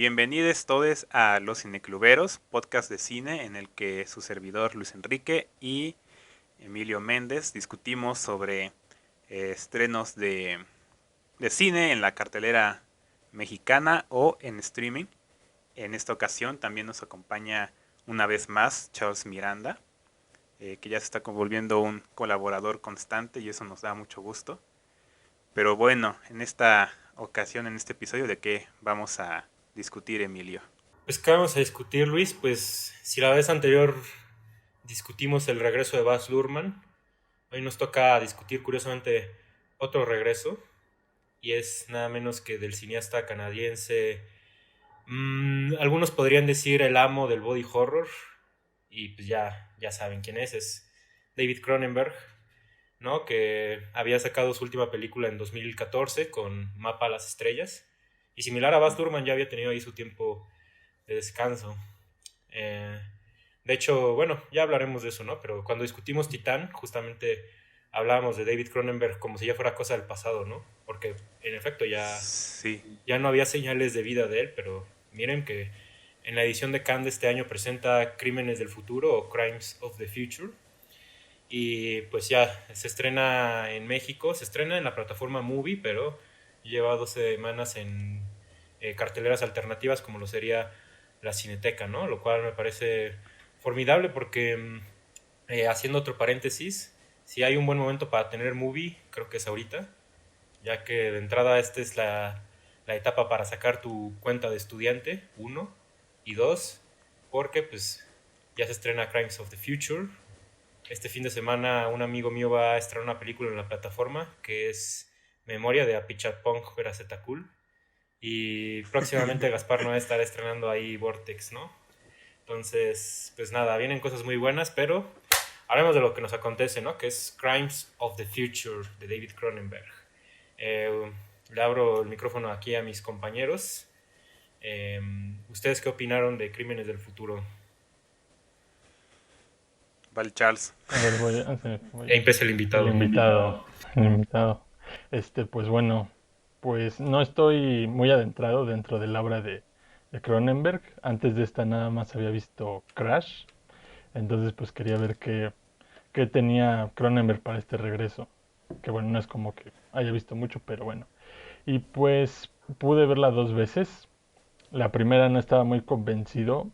Bienvenidos todos a Los Cinecluberos, podcast de cine en el que su servidor Luis Enrique y Emilio Méndez discutimos sobre estrenos de cine en la cartelera mexicana o en streaming. En esta ocasión también nos acompaña una vez más Charles Miranda, que ya se está volviendo un colaborador constante y eso nos da mucho gusto. Pero bueno, en esta ocasión, en este episodio, ¿de qué vamos a discutir, Emilio? Pues, ¿qué vamos a discutir, Luis? Pues, si la vez anterior discutimos el regreso de Baz Luhrmann, hoy nos toca discutir, curiosamente, otro regreso, y es nada menos que del cineasta canadiense. Algunos podrían decir el amo del body horror, y pues ya saben quién es David Cronenberg, ¿no? Que había sacado su última película en 2014 con Mapa a las Estrellas, y similar a Baz Luhrmann ya había tenido ahí su tiempo de descanso. Eh, de hecho, bueno, ya hablaremos de eso, ¿no? Pero cuando discutimos Titán, justamente hablábamos de David Cronenberg como si ya fuera cosa del pasado, ¿no? Porque en efecto Sí. ya no había señales de vida de él, pero miren que en la edición de Cannes de este año presenta Crímenes del Futuro o Crimes of the Future. Y pues ya se estrena en México, se estrena en la plataforma Movie, pero lleva 12 semanas en carteleras alternativas como lo sería la Cineteca, ¿no? Lo cual me parece formidable porque, haciendo otro paréntesis, si hay un buen momento para tener Movie, creo que es ahorita, ya que de entrada esta es la etapa para sacar tu cuenta de estudiante, uno, y dos, porque pues ya se estrena Crimes of the Future. Este fin de semana un amigo mío va a estrenar una película en la plataforma que es Memoria de Apichatpong Veracetakul. Y próximamente Gaspar Noé estará estrenando ahí Vortex, ¿no? Entonces, pues nada, vienen cosas muy buenas, pero hablemos de lo que nos acontece, ¿no? Que es Crimes of the Future de David Cronenberg. Eh, Le abro el micrófono aquí a mis compañeros. Eh, ¿Ustedes qué opinaron de Crímenes del Futuro? Vale, Charles. A ver, Ya empieza el el invitado. invitado, el invitado. Pues bueno, pues no estoy muy adentrado dentro de la obra de Cronenberg. Antes de esta nada más había visto Crash. Entonces pues quería ver qué tenía Cronenberg para este regreso. Que bueno, no es como que haya visto mucho, pero bueno. Y pues pude verla dos veces. La primera no estaba muy convencido.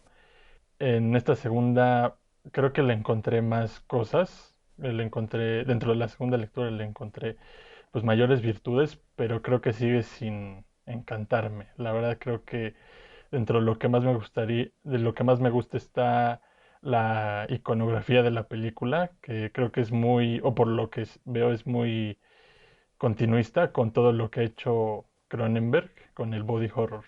En esta segunda creo que le encontré más cosas. Le encontré, dentro de la segunda lectura le encontré pues mayores virtudes, pero creo que sigue sin encantarme. La verdad creo que dentro de lo que más me gustaría, de lo que más me gusta está la iconografía de la película, que creo que es muy, o por lo que veo es muy continuista con todo lo que ha hecho Cronenberg con el body horror.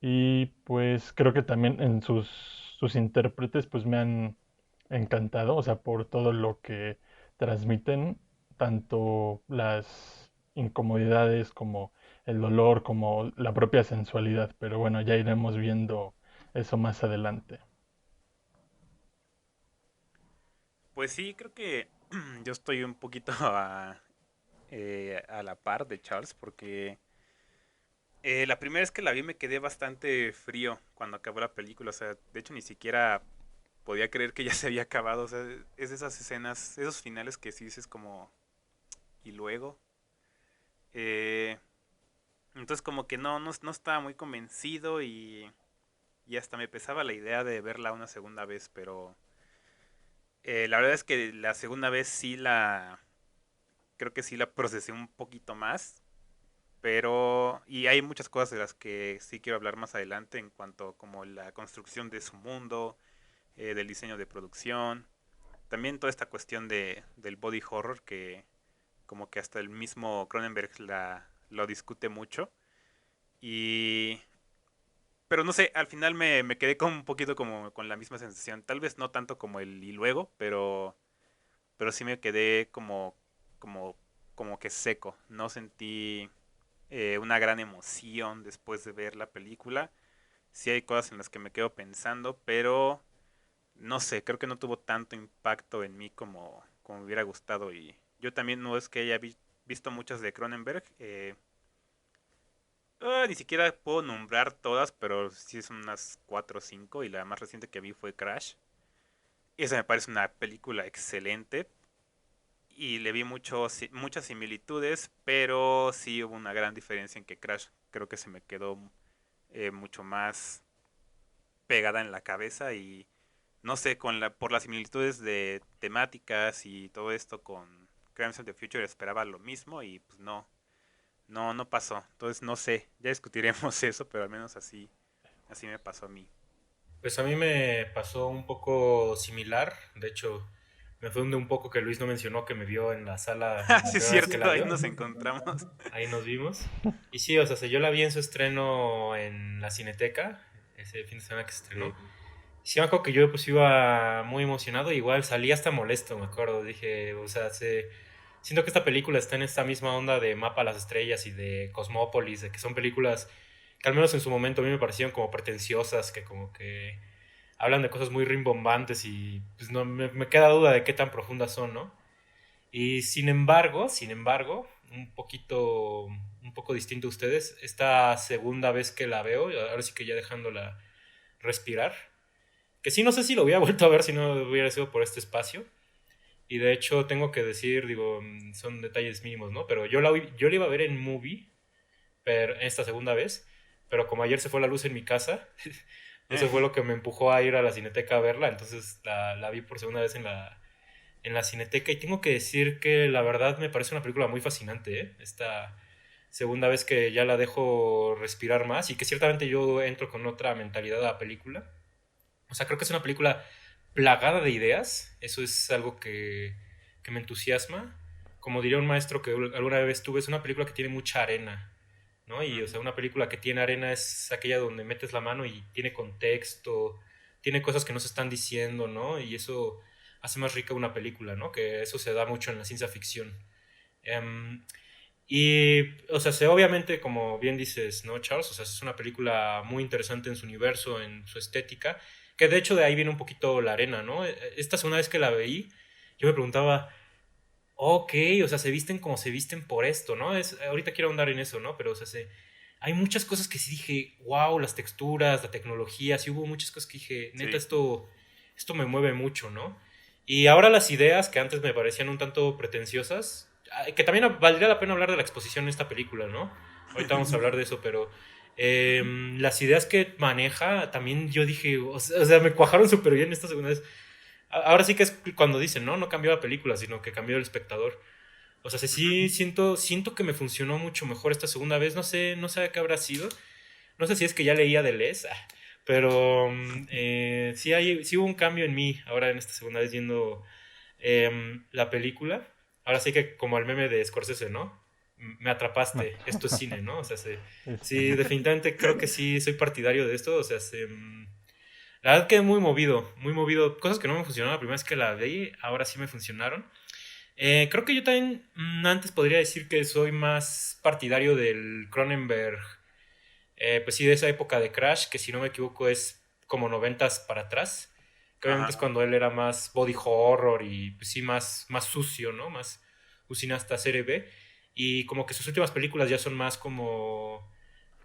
Y pues creo que también en sus intérpretes pues me han encantado, o sea, por todo lo que transmiten, tanto las incomodidades como el dolor, como la propia sensualidad, pero bueno, ya iremos viendo eso más adelante. Pues sí, creo que yo estoy un poquito a la par de Charles porque la primera vez que la vi me quedé bastante frío cuando acabó la película. O sea, de hecho ni siquiera podía creer que ya se había acabado. O sea, es de esas escenas, esos finales que sí dices como... Y luego... Eh, entonces como que no estaba muy convencido y hasta me pesaba la idea de verla una segunda vez, pero la verdad es que la segunda vez creo que sí la procesé un poquito más, pero, y hay muchas cosas de las que sí quiero hablar más adelante en cuanto como la construcción de su mundo, del diseño de producción, también toda esta cuestión del body horror que como que hasta el mismo Cronenberg lo discute mucho. Y pero no sé, al final me quedé con un poquito como con la misma sensación. Tal vez no tanto como el y luego, pero sí me quedé como, como que seco. No sentí una gran emoción después de ver la película. Sí hay cosas en las que me quedo pensando, pero no sé, creo que no tuvo tanto impacto en mí como me hubiera gustado. Y yo también no es que haya visto muchas de Cronenberg. Ni siquiera puedo nombrar todas, pero sí son unas 4 o 5 y la más reciente que vi fue Crash. Esa me parece una película excelente y le vi muchas similitudes, pero sí hubo una gran diferencia en que Crash creo que se me quedó mucho más pegada en la cabeza y no sé, por las similitudes de temáticas y todo esto con Crimes of the Future esperaba lo mismo y pues no pasó. Entonces no sé, ya discutiremos eso, pero al menos así me pasó a mí. Pues a mí me pasó un poco similar. De hecho, me fue un poco que Luis no mencionó que me vio en la sala la Sí es primera vez que la cierto, ahí vio. nos encontramos. Ahí nos vimos. Y sí, o sea, yo la vi en su estreno en la Cineteca, ese fin de semana que se estrenó. Sí. Sí, me acuerdo que yo pues iba muy emocionado, igual salí hasta molesto, me acuerdo. Dije, o sea, siento que esta película está en esta misma onda de Mapa a las Estrellas y de Cosmópolis, de que son películas que al menos en su momento a mí me parecieron como pretenciosas, que como que hablan de cosas muy rimbombantes y pues no me queda duda de qué tan profundas son, ¿no? Y sin embargo, un poco distinto a ustedes, esta segunda vez que la veo, ahora sí que ya dejándola respirar, que sí no sé si lo hubiera vuelto a ver si no hubiera sido por este espacio. Y de hecho tengo que decir, digo, son detalles mínimos, ¿no? Pero yo la iba a ver en movie, pero esta segunda vez, pero como ayer se fue la luz en mi casa, eso fue lo que me empujó a ir a la Cineteca a verla, entonces la vi por segunda vez en la Cineteca y tengo que decir que la verdad me parece una película muy fascinante, ¿eh? Esta segunda vez que ya la dejo respirar más y que ciertamente yo entro con otra mentalidad a la película. O sea, creo que es una película plagada de ideas, eso es algo que me entusiasma. Como diría un maestro que alguna vez tuve, es una película que tiene mucha arena, ¿no? Y, o Ujú. sea, una película que tiene arena es aquella donde metes la mano y tiene contexto, tiene cosas que no se están diciendo, ¿no? Y eso hace más rica una película, ¿no? Que eso se da mucho en la ciencia ficción. Em, y, o sea, obviamente, como bien dices, ¿no, Charles? O sea, es una película muy interesante en su universo, en su estética, que de hecho de ahí viene un poquito la arena, ¿no? Esta segunda vez que la veí, yo me preguntaba, ok, o sea, se visten como se visten por esto, ¿no? Ahorita quiero ahondar en eso, ¿no? Pero, o sea, hay muchas cosas que sí dije, wow, las texturas, la tecnología, sí hubo muchas cosas que dije, neta, Sí. esto me mueve mucho, ¿no? Y ahora las ideas que antes me parecían un tanto pretenciosas, que también valdría la pena hablar de la exposición en esta película, ¿no? Ahorita vamos a hablar de eso, pero las ideas que maneja, también yo dije, o sea, me cuajaron súper bien esta segunda vez. Ahora sí que es cuando dicen, ¿no? No cambió la película, sino que cambió el espectador. O sea, Ujú. sí siento que me funcionó mucho mejor esta segunda vez. No sé qué habrá sido. No sé si es que ya leía de Les, pero sí hubo un cambio en mí ahora en esta segunda vez viendo la película. Ahora sí que como el meme de Scorsese, ¿no? Me atrapaste, esto es cine, ¿no? O sea, sí, Sí. definitivamente creo que sí soy partidario de esto. O sea, la verdad que muy movido, muy movido. Cosas que no me funcionaron la primera vez que la vi, ahora sí me funcionaron. Creo que yo también antes podría decir que soy más partidario del Cronenberg, pues sí, de esa época de Crash, que si no me equivoco es como noventas para atrás, que obviamente es Ajá. cuando él era más body horror y pues sí, más sucio, ¿no? Más hasta serie B. Y como que sus últimas películas ya son más como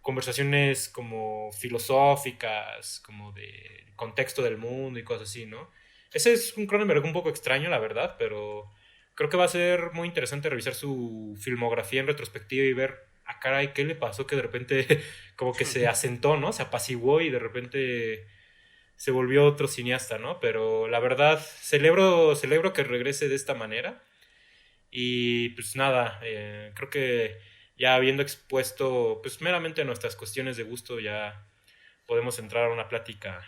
conversaciones como filosóficas, como de contexto del mundo y cosas así, ¿no? Ese es un Cronenberg un poco extraño, la verdad, pero creo que va a ser muy interesante revisar su filmografía en retrospectiva y ver, caray, ¿qué le pasó? Que de repente como que se asentó, ¿no? Se apaciguó y de repente se volvió otro cineasta, ¿no? Pero la verdad, celebro que regrese de esta manera. Y pues nada, creo que ya habiendo expuesto pues meramente nuestras cuestiones de gusto, ya podemos entrar a una plática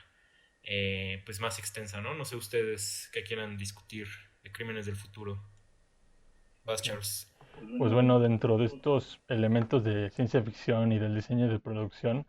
pues más extensa, ¿no? No sé ustedes qué quieran discutir de Crímenes del Futuro. Vas, Charles. Pues bueno, dentro de estos elementos de ciencia ficción y del diseño de producción,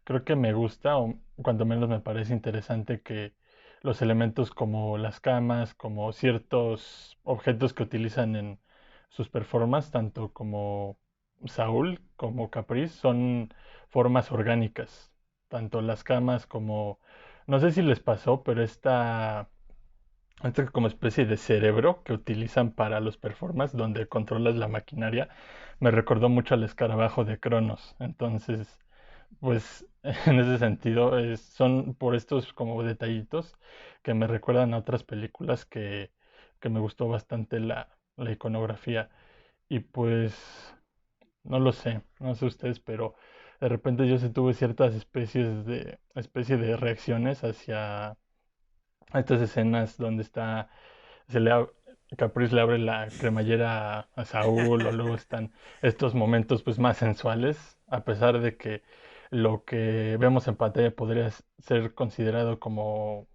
creo que me gusta, o cuando menos me parece interesante que los elementos como las camas, como ciertos objetos que utilizan en sus performances, tanto como Saúl como Caprice, son formas orgánicas. Tanto las camas como, no sé si les pasó, pero esta Este como especie de cerebro que utilizan para los performances, donde controlas la maquinaria, me recordó mucho al escarabajo de Cronos. Entonces, pues en ese sentido, son por estos como detallitos que me recuerdan a otras películas que me gustó bastante la iconografía. Y pues, no lo sé, no sé ustedes, pero de repente yo sí tuve ciertas especie de reacciones hacia estas escenas donde se le ab- Caprice le abre la cremallera a Saúl, o luego están estos momentos pues más sensuales, a pesar de que lo que vemos en pantalla podría ser considerado como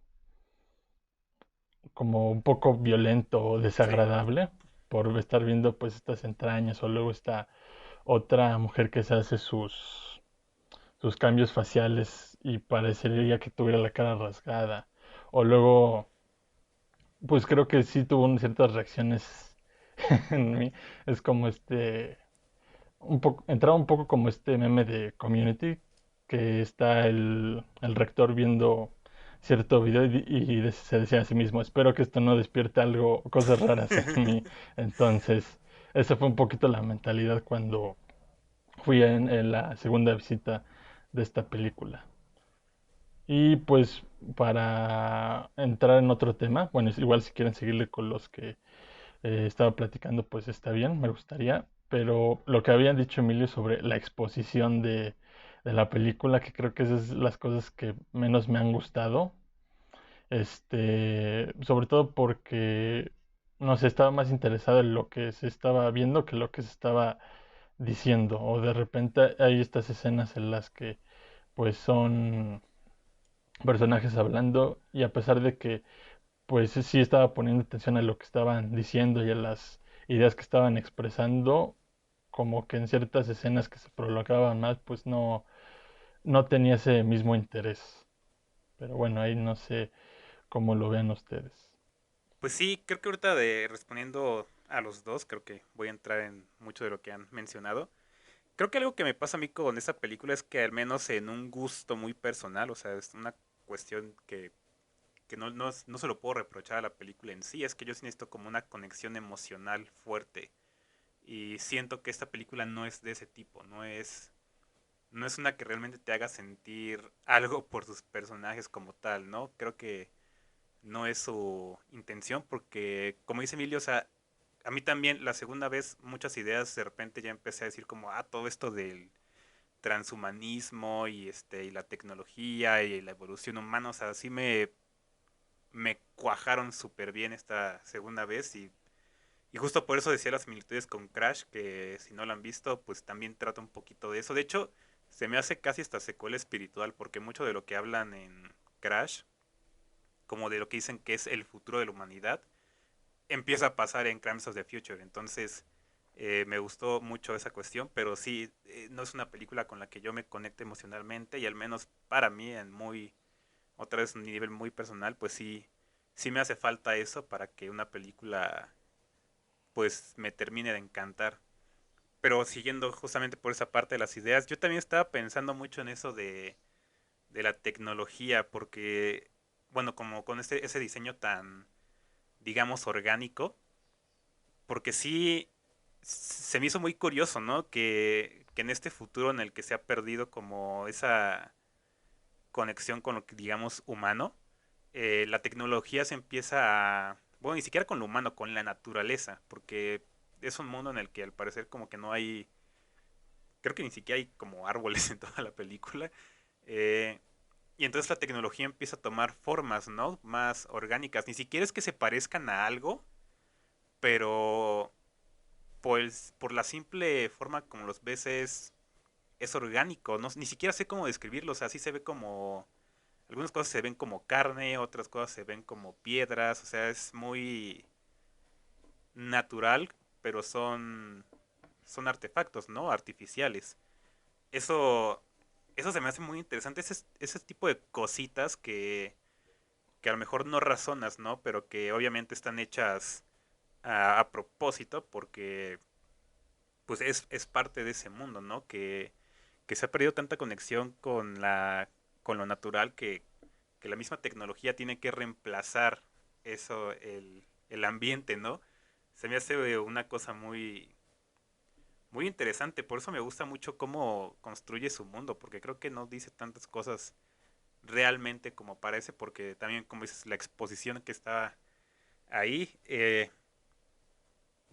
un poco violento o Sí. desagradable por estar viendo pues estas entrañas, o luego está otra mujer que se hace sus cambios faciales y parecería que tuviera la cara rasgada, o luego pues creo que sí tuvo ciertas reacciones en mí. Es como un poco, entraba un poco como este meme de Community, que está el rector viendo cierto video y se decía a sí mismo, espero que esto no despierte algo, cosas raras en mí. Entonces, esa fue un poquito la mentalidad cuando fui en la segunda visita de esta película. Y pues para entrar en otro tema, bueno, igual si quieren seguirle con los que estaba platicando, pues está bien, me gustaría. Pero lo que habían dicho Emilio sobre la exposición de la película, que creo que esas es las cosas que menos me han gustado. Sobre todo porque, no sé, estaba más interesado en lo que se estaba viendo que lo que se estaba diciendo. O de repente hay estas escenas en las que pues son personajes hablando, y a pesar de que pues sí estaba poniendo atención a lo que estaban diciendo y a las ideas que estaban expresando, como que en ciertas escenas que se prolongaban más, pues no tenía ese mismo interés. Pero bueno, ahí no sé cómo lo vean ustedes. Pues sí, creo que ahorita respondiendo a los dos, creo que voy a entrar en mucho de lo que han mencionado. Creo que algo que me pasa a mí con esta película es que al menos en un gusto muy personal, o sea, es una cuestión que no se lo puedo reprochar a la película en sí, es que yo sí necesito como una conexión emocional fuerte. Y siento que esta película no es de ese tipo, no es una que realmente te haga sentir algo por sus personajes como tal, ¿no? Creo que no es su intención porque, como dice Emilio, o sea, a mí también la segunda vez muchas ideas de repente ya empecé a decir como, todo esto del transhumanismo y y la tecnología y la evolución humana, o sea, sí me cuajaron súper bien esta segunda vez y justo por eso decía las similitudes con Crash, que si no lo han visto, pues también trata un poquito de eso. De hecho, se me hace casi esta secuela espiritual, porque mucho de lo que hablan en Crash, como de lo que dicen que es el futuro de la humanidad, empieza a pasar en Crimes of the Future. Entonces, me gustó mucho esa cuestión, pero sí, no es una película con la que yo me conecte emocionalmente y al menos para mí, otra vez un nivel muy personal, pues sí, sí me hace falta eso para que una película pues me termine de encantar. Pero siguiendo justamente por esa parte de las ideas, yo también estaba pensando mucho en eso de la tecnología, porque, bueno, como con ese diseño tan, digamos, orgánico, porque sí se me hizo muy curioso, ¿no? Que en este futuro en el que se ha perdido como esa conexión con lo que digamos humano, la tecnología se empieza a, bueno, ni siquiera con lo humano, con la naturaleza, porque es un mundo en el que al parecer como que no hay, creo que ni siquiera hay como árboles en toda la película. eh, y entonces la tecnología empieza a tomar formas, ¿no? Más orgánicas. Ni siquiera es que se parezcan a algo, pero pues por la simple forma como los ves es orgánico. No, ni siquiera sé cómo describirlo. O sea, sí se ve como... Algunas cosas se ven como carne, otras cosas se ven como piedras. O sea, es muy natural, pero son artefactos, ¿no? Artificiales. Eso, eso se me hace muy interesante. Ese tipo de cositas que a lo mejor no razonas, ¿no? Pero que obviamente están hechas a propósito porque pues es parte de ese mundo, ¿no? Que se ha perdido tanta conexión con con lo natural que la misma tecnología tiene que reemplazar. eso, el ambiente, ¿no? Se me hace una cosa muy interesante, por eso me gusta mucho cómo construye su mundo, porque creo que no dice tantas cosas realmente como parece, porque también, como dices, la exposición que está ahí,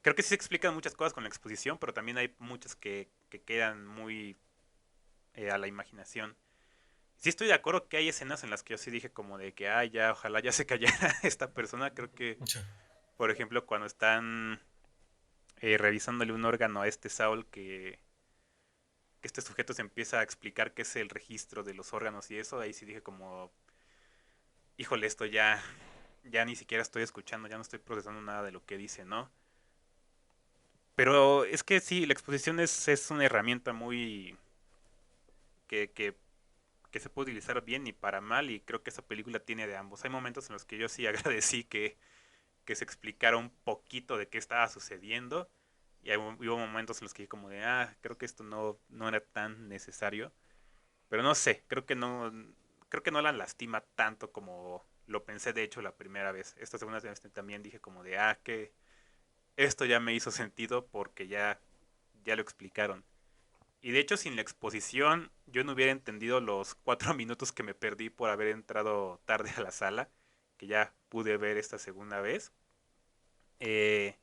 creo que sí se explican muchas cosas con la exposición, pero también hay muchas que quedan muy a la imaginación. Sí estoy de acuerdo que hay escenas en las que yo sí dije como de que, ah, ya, ojalá ya se callara esta persona. Creo que, Sí. por ejemplo, cuando están revisándole un órgano a este Saul, que este sujeto se empieza a explicar qué es el registro de los órganos y eso, ahí sí dije como, híjole, esto ya ni siquiera estoy escuchando, ya no estoy procesando nada de lo que dice, ¿no? Pero es que sí, la exposición es una herramienta muy que, que, que se puede utilizar bien y para mal, y creo que esa película tiene de ambos. Hay momentos en los que yo sí agradecí que se explicara un poquito de qué estaba sucediendo, y hubo momentos en los que como de, ah, creo que esto no era tan necesario. Pero no sé, creo que no la lastima tanto como lo pensé de hecho la primera vez. Esta segunda vez también dije como de, ah, que esto ya me hizo sentido porque ya lo explicaron. Y de hecho sin la exposición yo no hubiera entendido los 4 minutos que me perdí por haber entrado tarde a la sala, que ya pude ver esta segunda vez. Eh,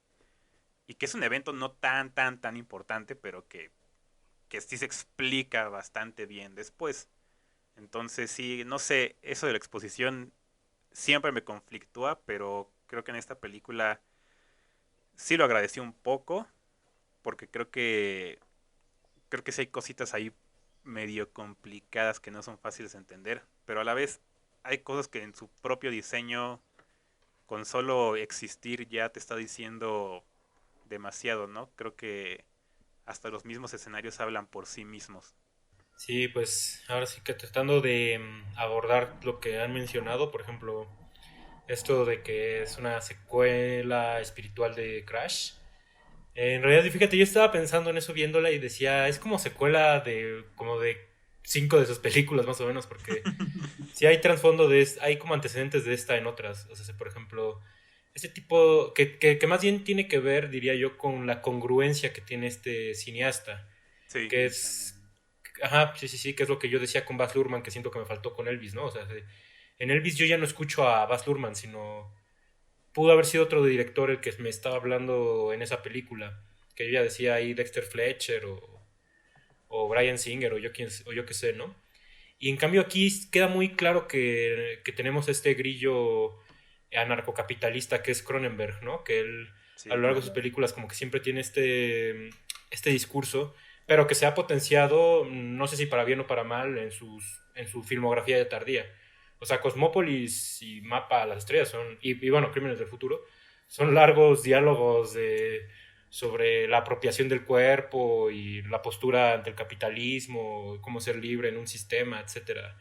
y que es un evento no tan importante, pero que sí se explica bastante bien después. Entonces sí, no sé, eso de la exposición siempre me conflictúa, pero creo que en esta película sí lo agradecí un poco, porque creo que sí hay cositas ahí medio complicadas que no son fáciles de entender, pero a la vez hay cosas que en su propio diseño, con solo existir ya te está diciendo demasiado, ¿no? Creo que hasta los mismos escenarios hablan por sí mismos. Sí, pues ahora sí que tratando de abordar lo que han mencionado, por ejemplo, esto de que es una secuela espiritual de Crash. En realidad, fíjate, yo estaba pensando en eso viéndola y decía, es como secuela de como de cinco de sus películas más o menos, porque si hay trasfondo hay como antecedentes de esta en otras. O sea, si, por ejemplo, ese tipo que más bien tiene que ver, diría yo, con la congruencia que tiene este cineasta, Sí, que también. es, ajá, sí, sí, sí, que es lo que yo decía con Baz Luhrmann, que siento que me faltó con Elvis, ¿no? O sea, en Elvis yo ya no escucho a Baz Luhrmann, sino pudo haber sido otro director el que me estaba hablando en esa película, que yo ya decía ahí Dexter Fletcher o Bryan Singer o yo qué sé, ¿no? Y en cambio aquí queda muy claro que tenemos este grillo anarcocapitalista que es Cronenberg, ¿no? Que él a Sí, lo largo de sus películas como que siempre tiene este discurso, pero que se ha potenciado, no sé si para bien o para mal, en su filmografía de tardía. O sea, Cosmópolis y Mapa a las Estrellas y bueno, Crímenes del Futuro, son largos diálogos sobre la apropiación del cuerpo y la postura ante el capitalismo, cómo ser libre en un sistema, etcétera,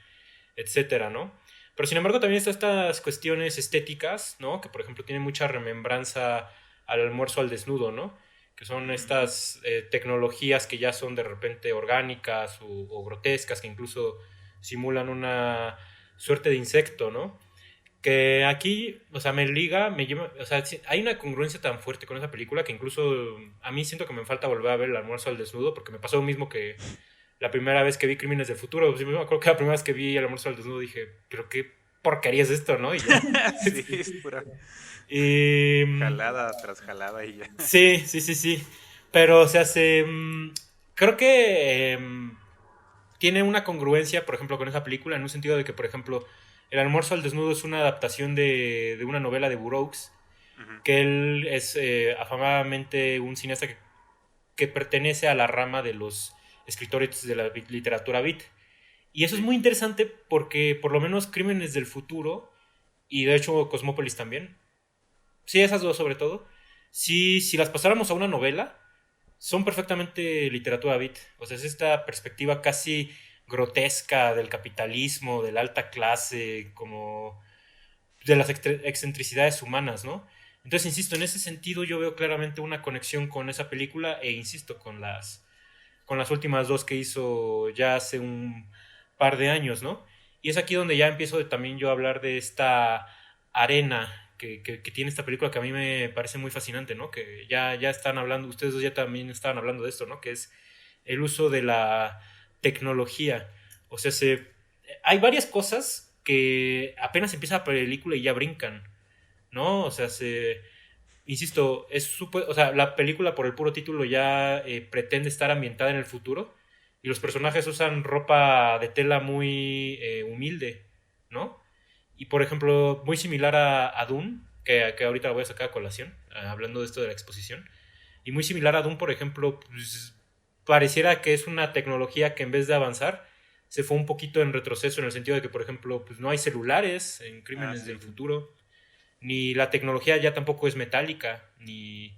etcétera, ¿no? Pero sin embargo también están estas cuestiones estéticas, ¿no? Que por ejemplo tienen mucha remembranza al almuerzo al desnudo, ¿no? Que son ujú, estas tecnologías que ya son de repente orgánicas o grotescas, que incluso simulan una suerte de insecto, ¿no? Que aquí, o sea, me liga, me lleva, o sea, hay una congruencia tan fuerte con esa película que incluso a mí siento que me falta volver a ver el almuerzo al desnudo porque me pasó lo mismo que la primera vez que vi Crímenes del Futuro. Pues, me acuerdo que la primera vez que vi el almuerzo al desnudo dije, pero qué porquería es esto, ¿no? Y ya. sí, es pura y, jalada tras jalada y ya. sí, sí, sí, sí. Pero, o sea, creo que tiene una congruencia, por ejemplo, con esa película, en un sentido de que, por ejemplo, El almuerzo al desnudo es una adaptación de una novela de Burroughs, Ujú, que él es afamadamente un cineasta que pertenece a la rama de los escritores de la literatura beat. Y eso es sí. muy interesante porque por lo menos Crímenes del Futuro y de hecho Cosmópolis también, sí, esas dos sobre todo, sí, si las pasáramos a una novela, son perfectamente literatura beat. O sea, es esta perspectiva casi grotesca del capitalismo, de la alta clase, como de las excentricidades humanas, ¿no? Entonces, insisto, en ese sentido yo veo claramente una conexión con esa película e insisto, con las últimas dos que hizo ya hace un par de años, ¿no? Y es aquí donde ya empiezo también yo a hablar de esta arena que tiene esta película que a mí me parece muy fascinante, ¿no? Que ya están hablando, ustedes dos ya también estaban hablando de esto, ¿no? Que es el uso de la tecnología. O sea, hay varias cosas que apenas empieza la película y ya brincan, ¿no? O sea, insisto, o sea, la película por el puro título ya pretende estar ambientada en el futuro y los personajes usan ropa de tela muy humilde, ¿no? Y por ejemplo, muy similar a Dune, que ahorita la voy a sacar a colación, hablando de esto de la exposición, y muy similar a Dune, por ejemplo, pues, pareciera que es una tecnología que en vez de avanzar, se fue un poquito en retroceso en el sentido de que, por ejemplo, pues no hay celulares en Crímenes Sí. del Futuro, ni la tecnología ya tampoco es metálica, ni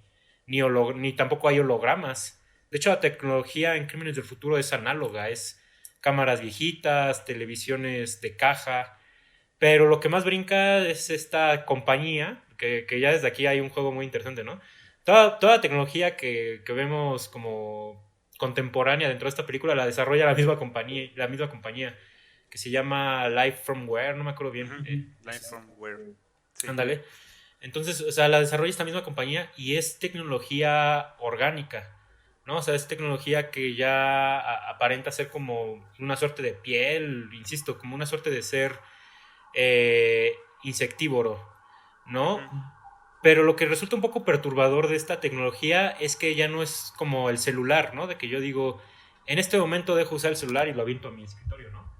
tampoco hay hologramas. De hecho, la tecnología en Crímenes del Futuro es análoga, es cámaras viejitas, televisiones de caja, pero lo que más brinca es esta compañía, que ya desde aquí hay un juego muy interesante, ¿no? Toda la tecnología que vemos como contemporánea dentro de esta película la desarrolla la misma compañía que se llama Life from Where, no me acuerdo bien. Life from Where. Sí. Ándale. Entonces, o sea, la desarrolla esta misma compañía y es tecnología orgánica, ¿no? O sea, es tecnología que ya aparenta ser como una suerte de piel, insisto, como una suerte de ser eh, insectívoro, ¿no? Pero lo que resulta un poco perturbador de esta tecnología es que ya no es como el celular, ¿no? De que yo digo, en este momento dejo usar el celular y lo aviento a mi escritorio, ¿no?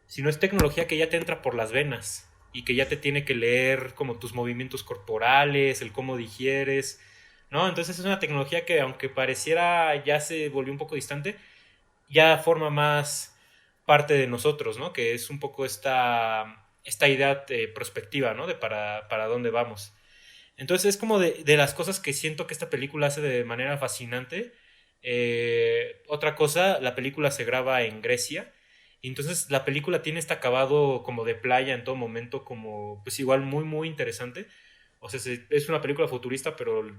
Sino es tecnología que ya te entra por las venas y que ya te tiene que leer como tus movimientos corporales, el cómo digieres, ¿no? Entonces es una tecnología que aunque pareciera ya se volvió un poco distante, ya forma más parte de nosotros, ¿no? Que es un poco esta idea prospectiva, ¿no? De para dónde vamos. Entonces es como de las cosas que siento que esta película hace de manera fascinante. Otra cosa, la película se graba en Grecia. Y entonces la película tiene este acabado como de playa en todo momento, como pues igual muy, muy interesante. O sea, es una película futurista, pero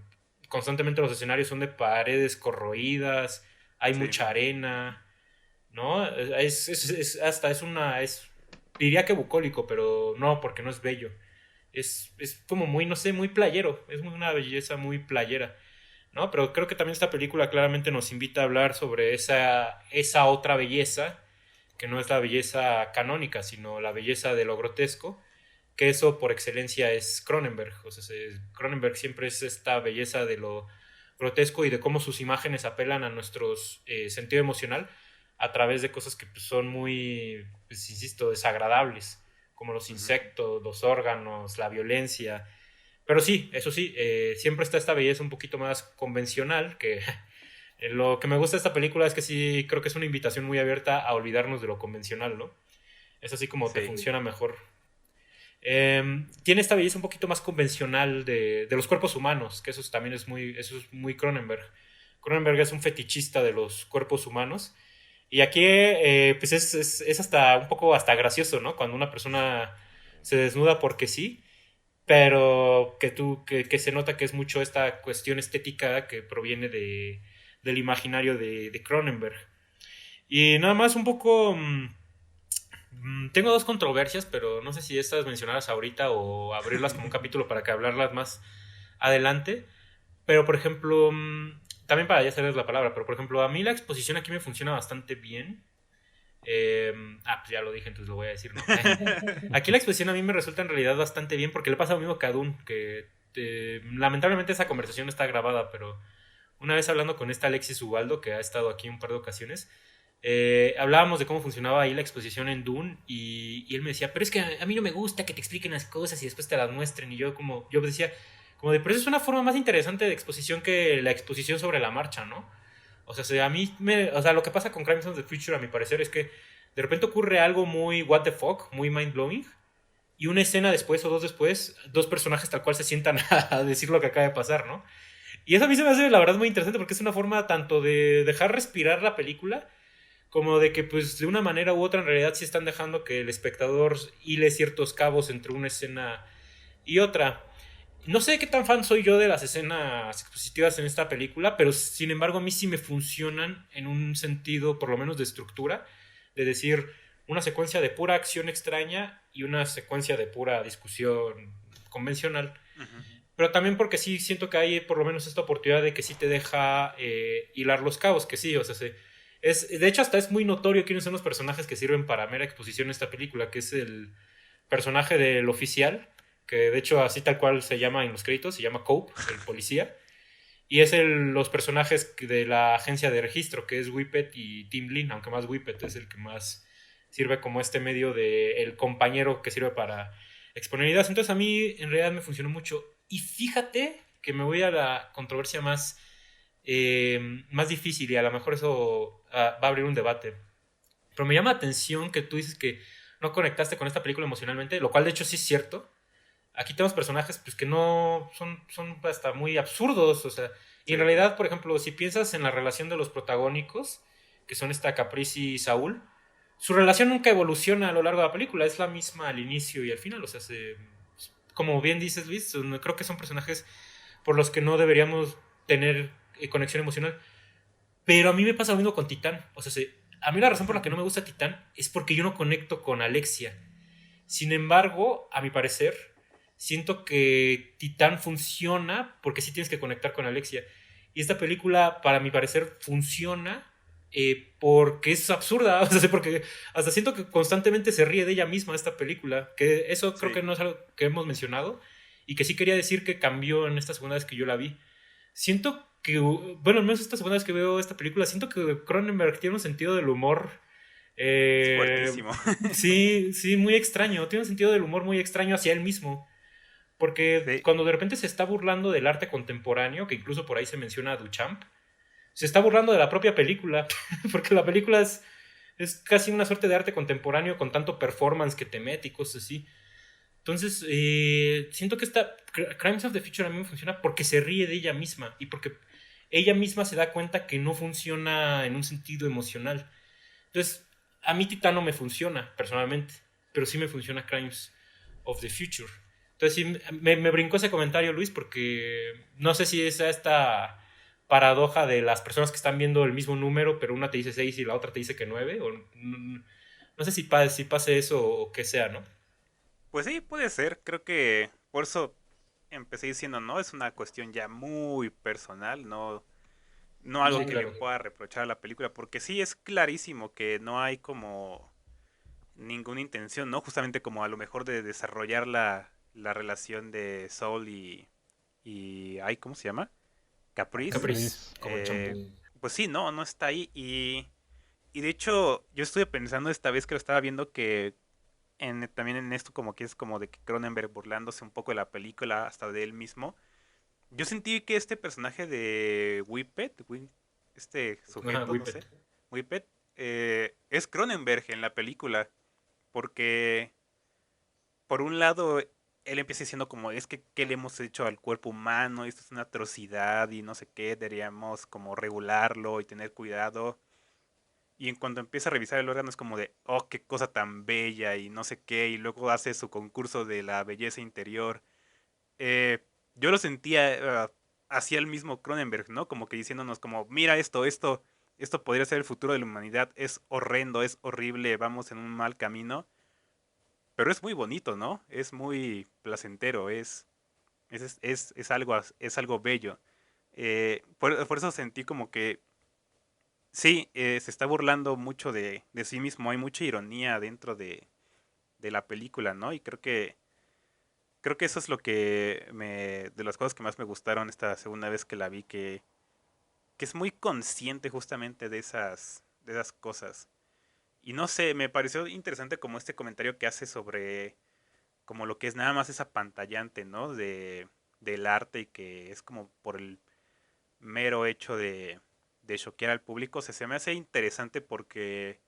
constantemente los escenarios son de paredes corroídas, hay Sí. mucha arena, ¿no? Hasta diría que bucólico, pero no, porque no es bello. Es como muy, no sé, muy playero, es una belleza muy playera, ¿no? Pero creo que también esta película claramente nos invita a hablar sobre esa otra belleza, que no es la belleza canónica, sino la belleza de lo grotesco, que eso por excelencia es Cronenberg. O sea, Cronenberg siempre es esta belleza de lo grotesco y de cómo sus imágenes apelan a nuestro sentido emocional a través de cosas que pues, son muy, pues, insisto, desagradables, como los insectos, los órganos, la violencia. Pero sí, eso sí, siempre está esta belleza un poquito más convencional, que lo que me gusta de esta película es que sí, creo que es una invitación muy abierta a olvidarnos de lo convencional, ¿no? Es así como te Sí. funciona mejor. Tiene esta belleza un poquito más convencional de los cuerpos humanos, que también eso es muy Cronenberg. Cronenberg es un fetichista de los cuerpos humanos. Y aquí pues es hasta un poco hasta gracioso, ¿no? Cuando una persona se desnuda porque sí, pero que se nota que es mucho esta cuestión estética que proviene del imaginario de Cronenberg. Y nada más un poco... tengo dos controversias, pero no sé si estas mencionarlas ahorita o abrirlas como un capítulo para que hablarlas más adelante. Pero, por ejemplo, también para ya saber la palabra, pero por ejemplo, a mí la exposición aquí me funciona bastante bien. Pues ya lo dije, entonces lo voy a decir, ¿no? Aquí la exposición a mí me resulta en realidad bastante bien porque le pasa lo mismo que a Dune, que lamentablemente esa conversación está grabada, pero una vez hablando con esta Alexis Ubaldo, que ha estado aquí un par de ocasiones, hablábamos de cómo funcionaba ahí la exposición en Dune y él me decía, pero es que a mí no me gusta que te expliquen las cosas y después te las muestren. Y yo decía, como de, pero eso es una forma más interesante de exposición que la exposición sobre la marcha, ¿no? O sea, o sea, lo que pasa con Crimes of the Future, a mi parecer, es que de repente ocurre algo muy what the fuck, muy mind-blowing, y una escena después o dos después, dos personajes tal cual se sientan a decir lo que acaba de pasar, ¿no? Y eso a mí se me hace, la verdad, muy interesante porque es una forma tanto de dejar respirar la película, como de que, pues, de una manera u otra, en realidad sí están dejando que el espectador hile ciertos cabos entre una escena y otra. No sé qué tan fan soy yo de las escenas expositivas en esta película, pero sin embargo a mí sí me funcionan en un sentido, por lo menos de estructura, de decir una secuencia de pura acción extraña y una secuencia de pura discusión convencional. Ujú. Pero también porque sí siento que hay por lo menos esta oportunidad de que sí te deja hilar los cabos, que sí, o sea, de hecho hasta es muy notorio quiénes son los personajes que sirven para mera exposición en esta película, que es el personaje del oficial, que de hecho así tal cual se llama en los créditos, se llama Cope, el policía, y es los personajes de la agencia de registro, que es Whippet y Tim Lin, aunque más Whippet es el que más sirve como este medio de el compañero que sirve para exponer ideas. Entonces a mí en realidad me funcionó mucho. Y fíjate que me voy a la controversia más difícil y a lo mejor eso va a abrir un debate. Pero me llama la atención que tú dices que no conectaste con esta película emocionalmente, lo cual de hecho sí es cierto. Aquí tenemos personajes pues, que no son hasta muy absurdos, o sea, y en Sí, realidad, por ejemplo, si piensas en la relación de los protagónicos, que son esta Caprice y Saúl, su relación nunca evoluciona a lo largo de la película, es la misma al inicio y al final, o sea, como bien dices Luis, creo que son personajes por los que no deberíamos tener conexión emocional, pero a mí me pasa lo mismo con Titán, o sea, a mí la razón por la que no me gusta Titán es porque yo no conecto con Alexia. Sin embargo, a mi parecer, siento que Titán funciona porque sí tienes que conectar con Alexia. Y esta película, para mi parecer, funciona porque es absurda. O sea, porque hasta siento que constantemente se ríe de ella misma esta película. Que eso creo sí. que no es algo que hemos mencionado. Y que sí quería decir que cambió en esta segunda vez que yo la vi. Siento que, bueno, al menos esta segunda vez que veo esta película, siento que Cronenberg tiene un sentido del humor Es eh, fuertísimo. sí, sí, muy extraño. Tiene un sentido del humor muy extraño hacia él mismo. Porque Sí, cuando de repente se está burlando del arte contemporáneo, que incluso por ahí se menciona a Duchamp, se está burlando de la propia película. Porque la película es casi una suerte de arte contemporáneo con tanto performance que te mete y cosas así. Entonces, siento que esta Crimes of the Future a mí me funciona porque se ríe de ella misma y porque ella misma se da cuenta que no funciona en un sentido emocional. Entonces, a mí Titano me funciona personalmente, pero sí me funciona Crimes of the Future. Entonces, sí, me brincó ese comentario, Luis, porque no sé si es esta paradoja de las personas que están viendo el mismo número, pero una te dice 6 y la otra te dice que 9 o no sé si pase eso o qué sea, ¿no? pues sí, puede ser. Creo que por eso empecé diciendo, no, es una cuestión ya muy personal, no, no algo Sí, que le claro. pueda reprochar a la película, porque sí es clarísimo que no hay como ninguna intención, ¿no? Justamente como a lo mejor de desarrollar la relación de Saul ay, ¿cómo se llama? Caprice. Caprice, Caprice. como el champú. Eh, pues sí, no, no está ahí. Y de hecho, yo estuve pensando esta vez que lo estaba viendo que también en esto como que es como de que Cronenberg burlándose un poco de la película, hasta de él mismo. Yo sentí que este personaje de Whippet, este Ajá, sujeto, no Whippet. sé, Whippet, es Cronenberg en la película. Porque, por un lado, él empieza diciendo como, es que, ¿qué le hemos hecho al cuerpo humano? Esto es una atrocidad y no sé qué, deberíamos como regularlo y tener cuidado. Y en cuanto empieza a revisar el órgano es como de, oh, qué cosa tan bella y no sé qué, y luego hace su concurso de la belleza interior. Eh, yo lo sentía hacia el mismo Cronenberg, ¿no? Como que diciéndonos como, mira esto podría ser el futuro de la humanidad, es horrendo, es horrible, vamos en un mal camino, pero es muy bonito, ¿no? Es muy placentero, es algo bello. Por eso sentí como que sí, se está burlando mucho de sí mismo, hay mucha ironía dentro de la película, ¿no? Y creo que eso es lo que de las cosas que más me gustaron esta segunda vez que la vi, que es muy consciente justamente de esas cosas. Y no sé, me pareció interesante como este comentario que hace sobre como lo que es nada más esa pantallante, ¿no? Del arte y que es como por el mero hecho de choquear al público. Se me hace interesante porque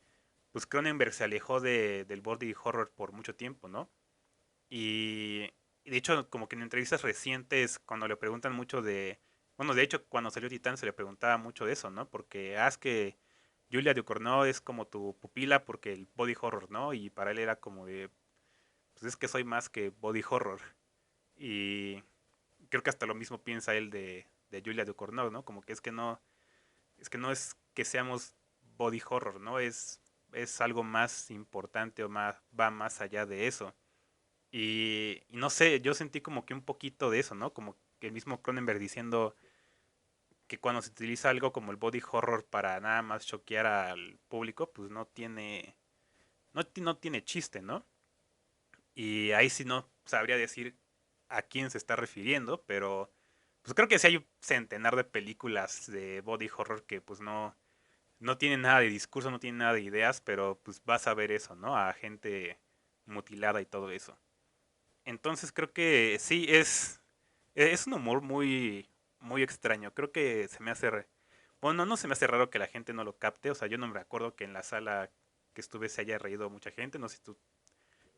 pues Cronenberg se alejó del body horror por mucho tiempo, ¿no? Y de hecho, como que en entrevistas recientes, cuando le preguntan mucho bueno, de hecho, cuando salió Titán se le preguntaba mucho de eso, ¿no? Porque haz que Julia Ducournau es como tu pupila porque el body horror, ¿no? Y para él era como de, pues es que soy más que body horror. Y creo que hasta lo mismo piensa él de Julia Ducournau, ¿no? Como que es que no es que seamos body horror, ¿no? Es algo más importante o va más allá de eso. Y no sé, yo sentí como que un poquito de eso, ¿no? Como que el mismo Cronenberg diciendo que cuando se utiliza algo como el body horror para nada más choquear al público, pues no tiene chiste, ¿no? Y ahí sí no sabría decir a quién se está refiriendo, pero pues creo que sí hay un centenar de películas de body horror que pues no tienen nada de discurso, no tienen nada de ideas, pero pues vas a ver eso, ¿no? A gente mutilada y todo eso. Entonces creo que sí es un humor muy extraño. Creo que se me hace bueno, no se me hace raro que la gente no lo capte, o sea, yo no me acuerdo que en la sala que estuve se haya reído mucha gente, no sé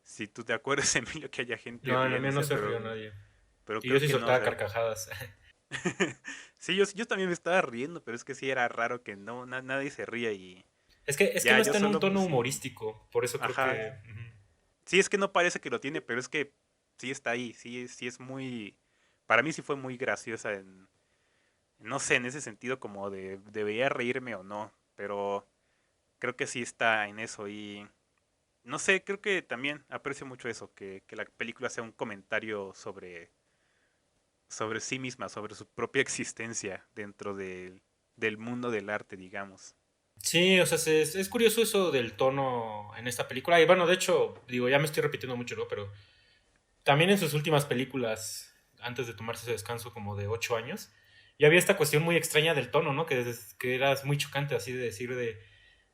si tú te acuerdas, Emilio, que haya gente No, en la mía no riéndose, se rió nadie. pero Y yo creo sí que no, o soltaba sea, carcajadas. sí, yo también me estaba riendo, pero es que sí era raro que no, nadie se ría y Es que ya, no yo está en un solo, tono sí, humorístico. Por eso creo ajá, que. sí, es que no parece que lo tiene, pero es que sí está ahí, sí es para mí sí fue muy graciosa no sé, en ese sentido como de debería reírme o no, pero creo que sí está en eso y no sé, creo que también aprecio mucho eso, que la película sea un comentario sobre sí misma, sobre su propia existencia dentro del mundo del arte, digamos. Sí, o sea, es curioso eso del tono en esta película. Y bueno, de hecho, digo, ya me estoy repitiendo mucho, ¿no? Pero también en sus últimas películas, antes de tomarse ese descanso como de 8 años, ya había esta cuestión muy extraña del tono, ¿no? Que era muy chocante así de decir de.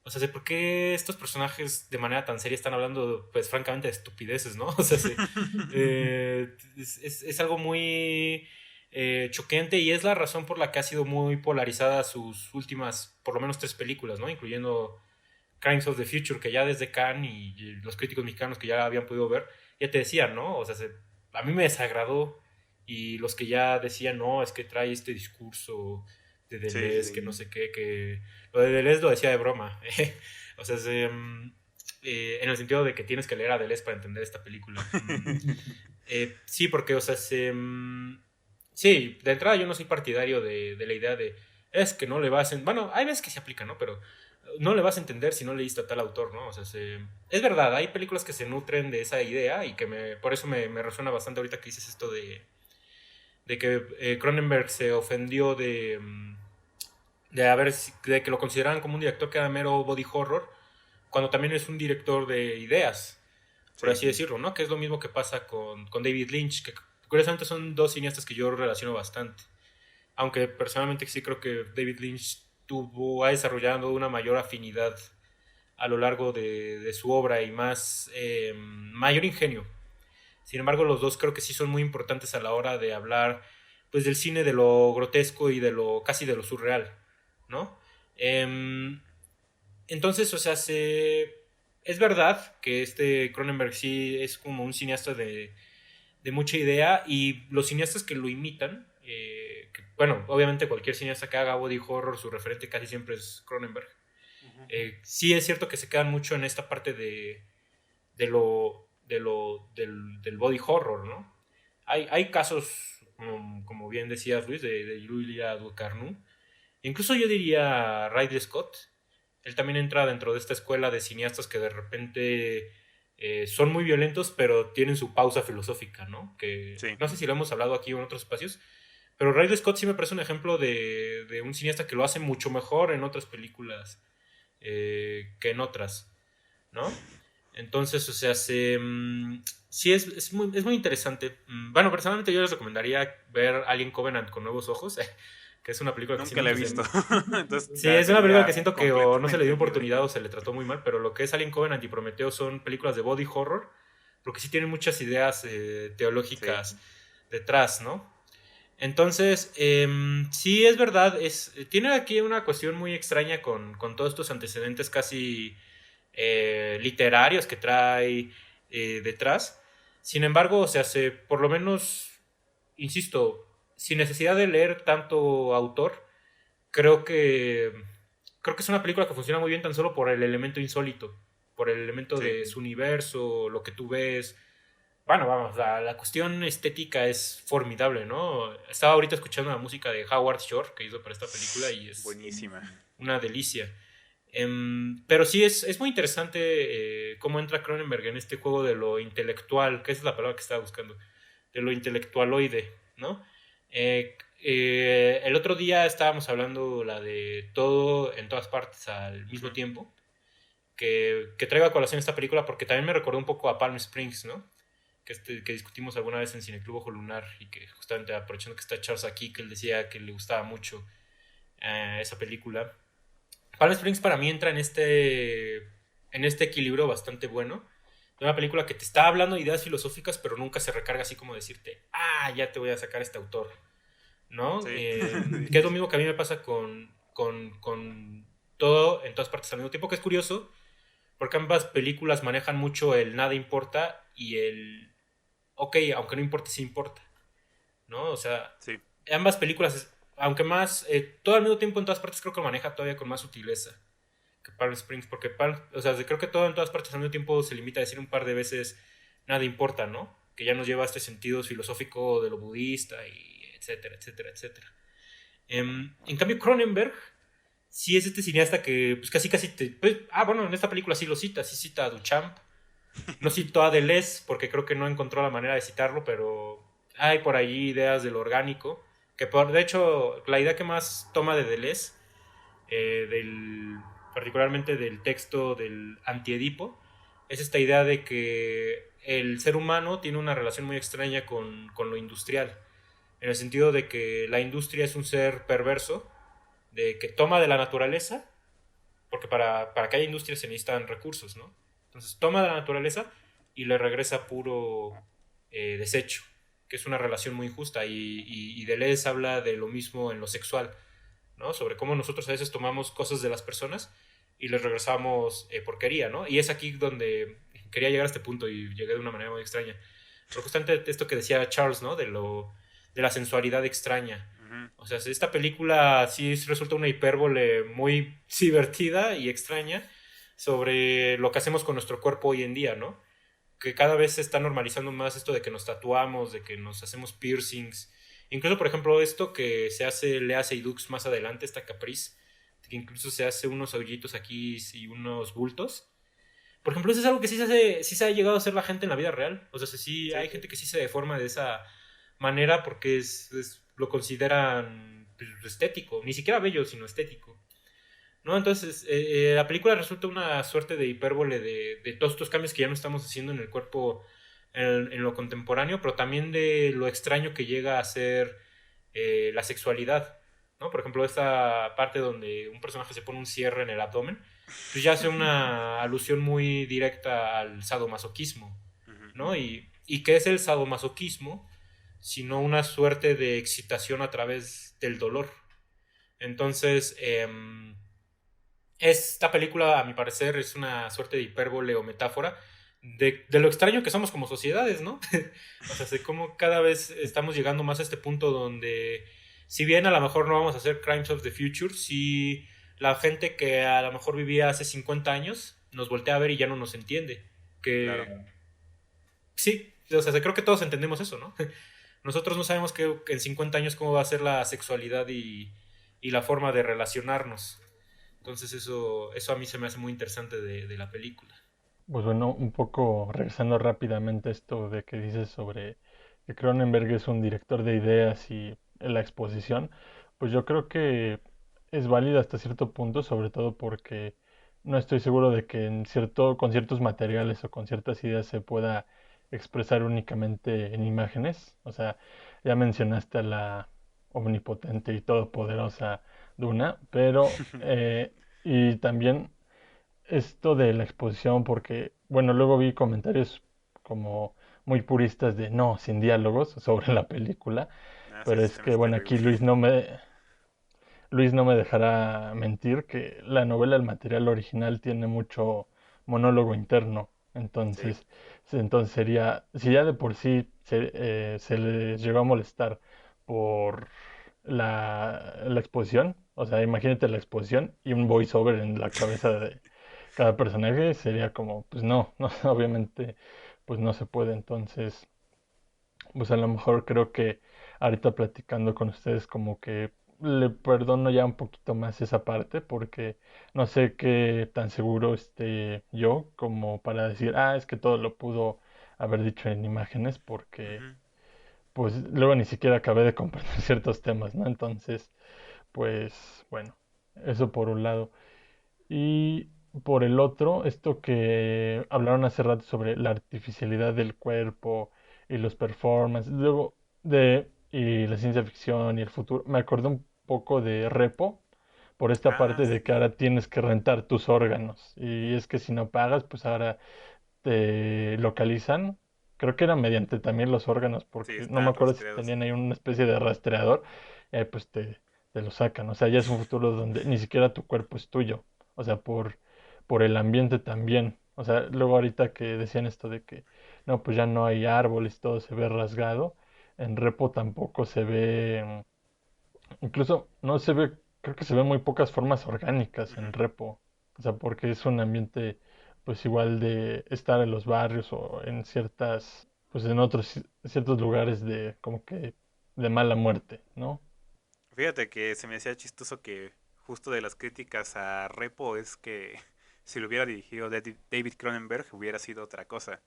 O sea, ¿por qué estos personajes de manera tan seria están hablando, pues francamente, de estupideces, ¿no? O sea, es algo muy choquente y es la razón por la que ha sido muy polarizada sus últimas, por lo menos 3 películas, ¿no? Incluyendo Crimes of the Future, que ya desde Cannes y los críticos mexicanos que ya habían podido ver, ya te decían, ¿no? O sea, a mí me desagradó y los que ya decían, no, es que trae este discurso de Sí, sí, Deleuze, que sí. no sé qué, que lo de Deleuze lo decía de broma. O sea, en el sentido de que tienes que leer a Deleuze para entender esta película. Sí, porque, o sea, sí, de entrada yo no soy partidario de la idea de, es que no le vas a... Bueno, hay veces que se aplica, ¿no? Pero no le vas a entender si no leíste a tal autor, ¿no? O sea, es verdad, hay películas que se nutren de esa idea y que por eso me resuena bastante ahorita que dices esto de que Cronenberg se ofendió de que lo consideraran como un director que era mero body horror, cuando también es un director de ideas, por Sí. así decirlo, ¿no? Que es lo mismo que pasa con David Lynch, que curiosamente son dos cineastas que yo relaciono bastante. Aunque personalmente sí creo que David Lynch ha desarrollado una mayor afinidad a lo largo de su obra y mayor ingenio. Sin embargo, los dos creo que sí son muy importantes a la hora de hablar pues del cine de lo grotesco y de lo casi de lo surreal, ¿no? Em, entonces, o sea, es verdad que este Cronenberg sí es como un cineasta de mucha idea y los cineastas que lo imitan, bueno, obviamente cualquier cineasta que haga body horror, su referente casi siempre es Cronenberg. Sí es cierto que se quedan mucho en esta parte del body horror, ¿no? Hay casos, como bien decías Luis, de Julia Ducarnu. Incluso yo diría Ridley Scott. Él también entra dentro de esta escuela de cineastas que de repente son muy violentos, pero tienen su pausa filosófica, ¿no? Que Sí. no sé si lo hemos hablado aquí o en otros espacios, pero Ridley Scott sí me parece un ejemplo de un cineasta que lo hace mucho mejor en otras películas que en otras, ¿no? Entonces, o sea, sí es muy interesante. Bueno, personalmente yo les recomendaría ver Alien Covenant con nuevos ojos, que es una película que Nunca siento la he que visto. Entonces sí, es una película que sería siento que o no se le dio completamente mi oportunidad o reto. se le trató muy mal, pero lo que es Alien Covenant y Prometeo son películas de body horror, porque sí tienen muchas ideas Sí. teológicas detrás, ¿no? Entonces, sí es verdad, tiene aquí una cuestión muy extraña con todos estos antecedentes casi literarios que trae detrás. Sin embargo, o sea, por lo menos, insisto, sin necesidad de leer tanto autor, creo que creo que es una película que funciona muy bien tan solo por el elemento insólito, por el elemento Sí. de su universo, lo que tú ves. Bueno, vamos, la cuestión estética es formidable, ¿no? Estaba ahorita escuchando la música de Howard Shore que hizo para esta película y es Buenísima. una delicia. Pero sí es muy interesante cómo entra Cronenberg en este juego de lo intelectual, que esa es la palabra que estaba buscando, de lo intelectualoide, ¿no? El otro día estábamos hablando la de todo en todas partes al mismo Ujú. tiempo, que traigo a colación esta película porque también me recordó un poco a Palm Springs, ¿no? Que discutimos alguna vez en Cineclub Ojo Lunar y que justamente aprovechando que está Charles aquí, que él decía que le gustaba mucho esa película. Palm Springs para mí entra en este equilibrio bastante bueno. De una película que te está hablando de ideas filosóficas, pero nunca se recarga así como decirte, ya te voy a sacar este autor, ¿no? Sí, Que es sí, lo sí. mismo que a mí me pasa con todo en todas partes al mismo tiempo, que es curioso, porque ambas películas manejan mucho el nada importa y el, ok, aunque no importe, sí importa, ¿no? O sea, Sí. ambas películas, aunque más, todo al mismo tiempo en todas partes creo que lo maneja todavía con más sutileza que Palm Springs, porque o sea, creo que todo en todas partes al mismo tiempo se limita a decir un par de veces nada importa, ¿no? Que ya nos lleva a este sentido filosófico de lo budista y etcétera, etcétera, etcétera. En cambio, Cronenberg sí es este cineasta que pues casi casi bueno, en esta película sí lo cita, sí cita a Duchamp, no citó a Deleuze porque creo que no encontró la manera de citarlo, pero hay por allí ideas de lo orgánico, de hecho la idea que más toma de Deleuze del, particularmente del texto del Antiedipo, es esta idea de que el ser humano tiene una relación muy extraña con lo industrial, en el sentido de que la industria es un ser perverso, de que toma de la naturaleza, porque para que haya industria se necesitan recursos, ¿no? Entonces toma de la naturaleza y le regresa puro desecho, que es una relación muy injusta, y Deleuze habla de lo mismo en lo sexual, ¿no? Sobre cómo nosotros a veces tomamos cosas de las personas y les regresamos porquería, ¿no? Y es aquí donde quería llegar a este punto y llegué de una manera muy extraña. Pero justamente esto que decía Charles, ¿no? De la sensualidad extraña. Ujú. O sea, esta película sí resulta una hipérbole muy divertida y extraña sobre lo que hacemos con nuestro cuerpo hoy en día, ¿no? Que cada vez se está normalizando más esto de que nos tatuamos, de que nos hacemos piercings. Incluso, por ejemplo, esto que se hace, le hace Idux más adelante, esta Caprice, que incluso se hace unos hoyitos aquí y unos bultos. Por ejemplo, eso es algo que sí se ha llegado a hacer la gente en la vida real. O sea, sí hay Sí. gente que sí se deforma de esa manera porque lo consideran pues, estético, ni siquiera bello, sino estético. ¿No? Entonces, la película resulta una suerte de hipérbole de todos estos cambios que ya no estamos haciendo en el cuerpo en lo contemporáneo, pero también de lo extraño que llega a ser la sexualidad, ¿no? Por ejemplo, esta parte donde un personaje se pone un cierre en el abdomen, pues ya hace una alusión muy directa al sadomasoquismo, Ujú. ¿no? Y qué es el sadomasoquismo, sino una suerte de excitación a través del dolor. Entonces, esta película, a mi parecer, es una suerte de hipérbole o metáfora de lo extraño que somos como sociedades, ¿no? O sea, de cómo cada vez estamos llegando más a este punto donde, si bien a lo mejor no vamos a hacer Crimes of the Future, si la gente que a lo mejor vivía hace 50 años nos voltea a ver y ya no nos entiende. Claro. Que sí, o sea, creo que todos entendemos eso, ¿no? Nosotros no sabemos que en 50 años cómo va a ser la sexualidad y la forma de relacionarnos. Entonces eso a mí se me hace muy interesante de la película. Pues bueno, un poco regresando rápidamente a esto de que dices sobre que Cronenberg es un director de ideas y la exposición, pues yo creo que es válida hasta cierto punto, sobre todo porque no estoy seguro de que con ciertos materiales o con ciertas ideas se pueda expresar únicamente en imágenes. O sea, ya mencionaste a la omnipotente y todopoderosa Duna, pero y también esto de la exposición, porque, bueno, luego vi comentarios como muy puristas de no, sin diálogos sobre la película, Ah, sí, pero eso es se me que, hace bueno, terrible. aquí Luis no me dejará mentir que la novela, el material original, tiene mucho monólogo interno. Sí. Entonces sería, si ya de por sí se les llegó a molestar por la exposición, o sea, imagínate la exposición y un voiceover en la cabeza de cada personaje, sería como, pues no, no, obviamente, pues no se puede. Entonces, pues a lo mejor creo que ahorita platicando con ustedes como que le perdono ya un poquito más esa parte porque no sé qué tan seguro esté yo como para decir, ah, es que todo lo pudo haber dicho en imágenes porque Ujú. pues luego ni siquiera acabé de comprender ciertos temas, ¿no? Entonces, pues bueno, eso por un lado. Y por el otro, esto que hablaron hace rato sobre la artificialidad del cuerpo y los performances, luego y la ciencia ficción y el futuro, me acordé un poco de Repo, por esta Ah, parte de que sí. ahora tienes que rentar tus órganos. Y es que si no pagas, pues ahora te localizan. Creo que era mediante también los órganos, Sí, porque no me están acuerdo si rastreados. tenían ahí una especie de rastreador, y ahí pues te lo sacan. O sea, ya es un futuro donde ni siquiera tu cuerpo es tuyo. O sea, por el ambiente también. O sea, luego ahorita que decían esto de que no, pues ya no hay árboles, todo se ve rasgado. En Repo tampoco se ve, incluso no se ve, creo que se ven muy pocas formas orgánicas Ujú. en Repo. O sea, porque es un ambiente pues igual de estar en los barrios o en ciertas, pues en otros ciertos lugares de como que de mala muerte, ¿no? Fíjate que se me hacía chistoso que justo de las críticas a Repo es que si lo hubiera dirigido David Cronenberg hubiera sido otra cosa.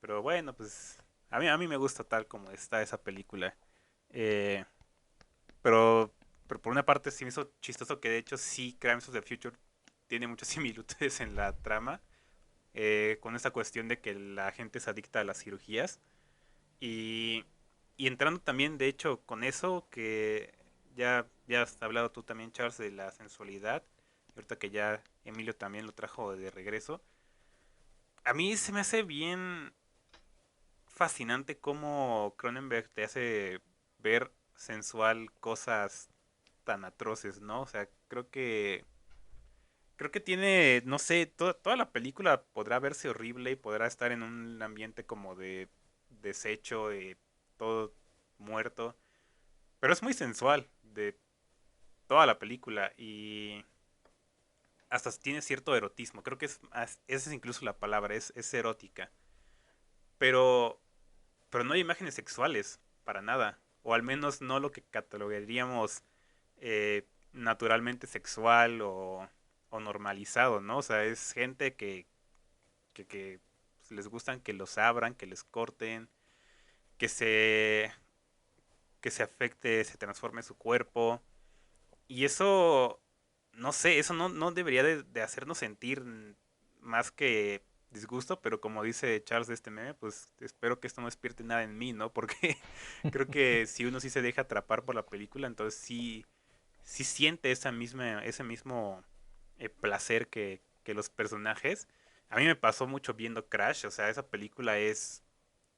Pero bueno, pues a mí me gusta tal como está esa película. Eh, pero, pero por una parte sí me hizo chistoso que de hecho sí Crimes of the Future tiene muchas similitudes en la trama. Con esta cuestión de que la gente se adicta a las cirugías. Y, y entrando también, de hecho, con eso que ya has hablado tú también, Charles, de la sensualidad. Y ahorita que ya Emilio también lo trajo de regreso. A mí se me hace bien fascinante cómo Cronenberg te hace ver sensual cosas tan atroces, ¿no? O sea, creo que tiene, no sé, toda la película podrá verse horrible y podrá estar en un ambiente como de deshecho, todo muerto, pero es muy sensual de toda la película y hasta tiene cierto erotismo. Creo que esa es incluso la palabra, es erótica, pero pero no hay imágenes sexuales para nada, o al menos no lo que catalogaríamos naturalmente sexual o normalizado, ¿no? O sea, es gente que pues, les gustan que los abran, que les corten, que se, que se afecte, se transforme su cuerpo. Y eso, no sé, eso no debería de hacernos sentir más que disgusto, pero como dice Charles de este meme, pues espero que esto no despierte nada en mí, ¿no? Porque creo que si uno sí se deja atrapar por la película, entonces sí siente ese mismo placer que los personajes. A mí me pasó mucho viendo Crash, o sea, esa película es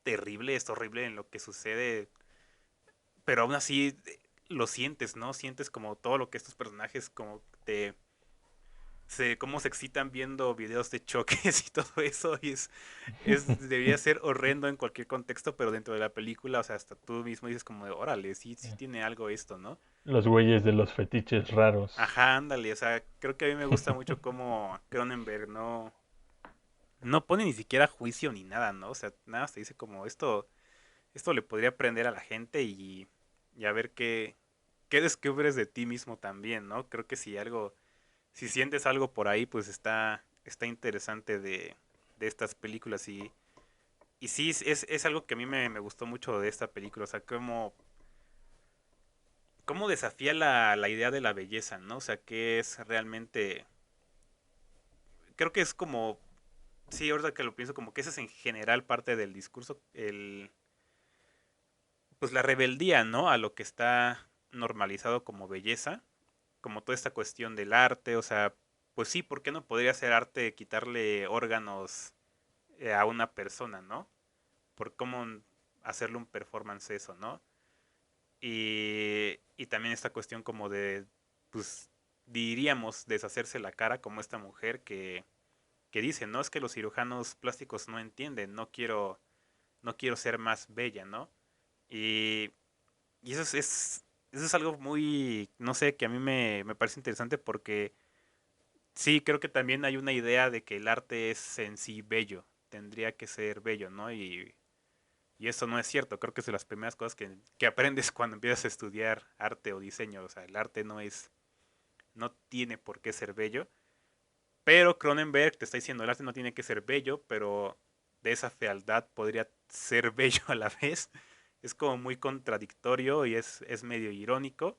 terrible, es horrible en lo que sucede, pero aún así lo sientes, ¿no? Sientes como todo lo que estos personajes como cómo se excitan viendo videos de choques y todo eso y debería ser horrendo en cualquier contexto, pero dentro de la película, o sea, hasta tú mismo dices como de, órale, sí tiene algo esto, ¿no? Los güeyes de los fetiches raros. Ajá, ándale, o sea, creo que a mí me gusta mucho cómo Cronenberg no pone ni siquiera juicio ni nada, ¿no? O sea, nada, te dice como esto le podría aprender a la gente y a ver qué descubres de ti mismo también, ¿no? Creo que si sientes algo por ahí, pues está interesante de estas películas y sí, es algo que a mí me gustó mucho de esta película, o sea, cómo desafía la idea de la belleza, ¿no? O sea, que es realmente, creo que es como, sí, ahorita que lo pienso, como que esa es en general parte del discurso, pues la rebeldía, ¿no? A lo que está normalizado como belleza, como toda esta cuestión del arte, o sea, pues sí, ¿por qué no podría ser arte quitarle órganos a una persona, ¿no? Por cómo hacerle un performance eso, ¿no? Y también esta cuestión como de, pues, diríamos, deshacerse la cara, como esta mujer que dice, no es que los cirujanos plásticos no entienden, no quiero ser más bella, ¿no? Y, y eso es algo muy, no sé, que a mí me parece interesante porque sí, creo que también hay una idea de que el arte es en sí bello, tendría que ser bello, ¿no? Y eso no es cierto. Creo que es de las primeras cosas que aprendes cuando empiezas a estudiar arte o diseño. O sea, el arte no tiene por qué ser bello. Pero Cronenberg te está diciendo, el arte no tiene que ser bello, pero de esa fealdad podría ser bello a la vez. Es como muy contradictorio y es medio irónico.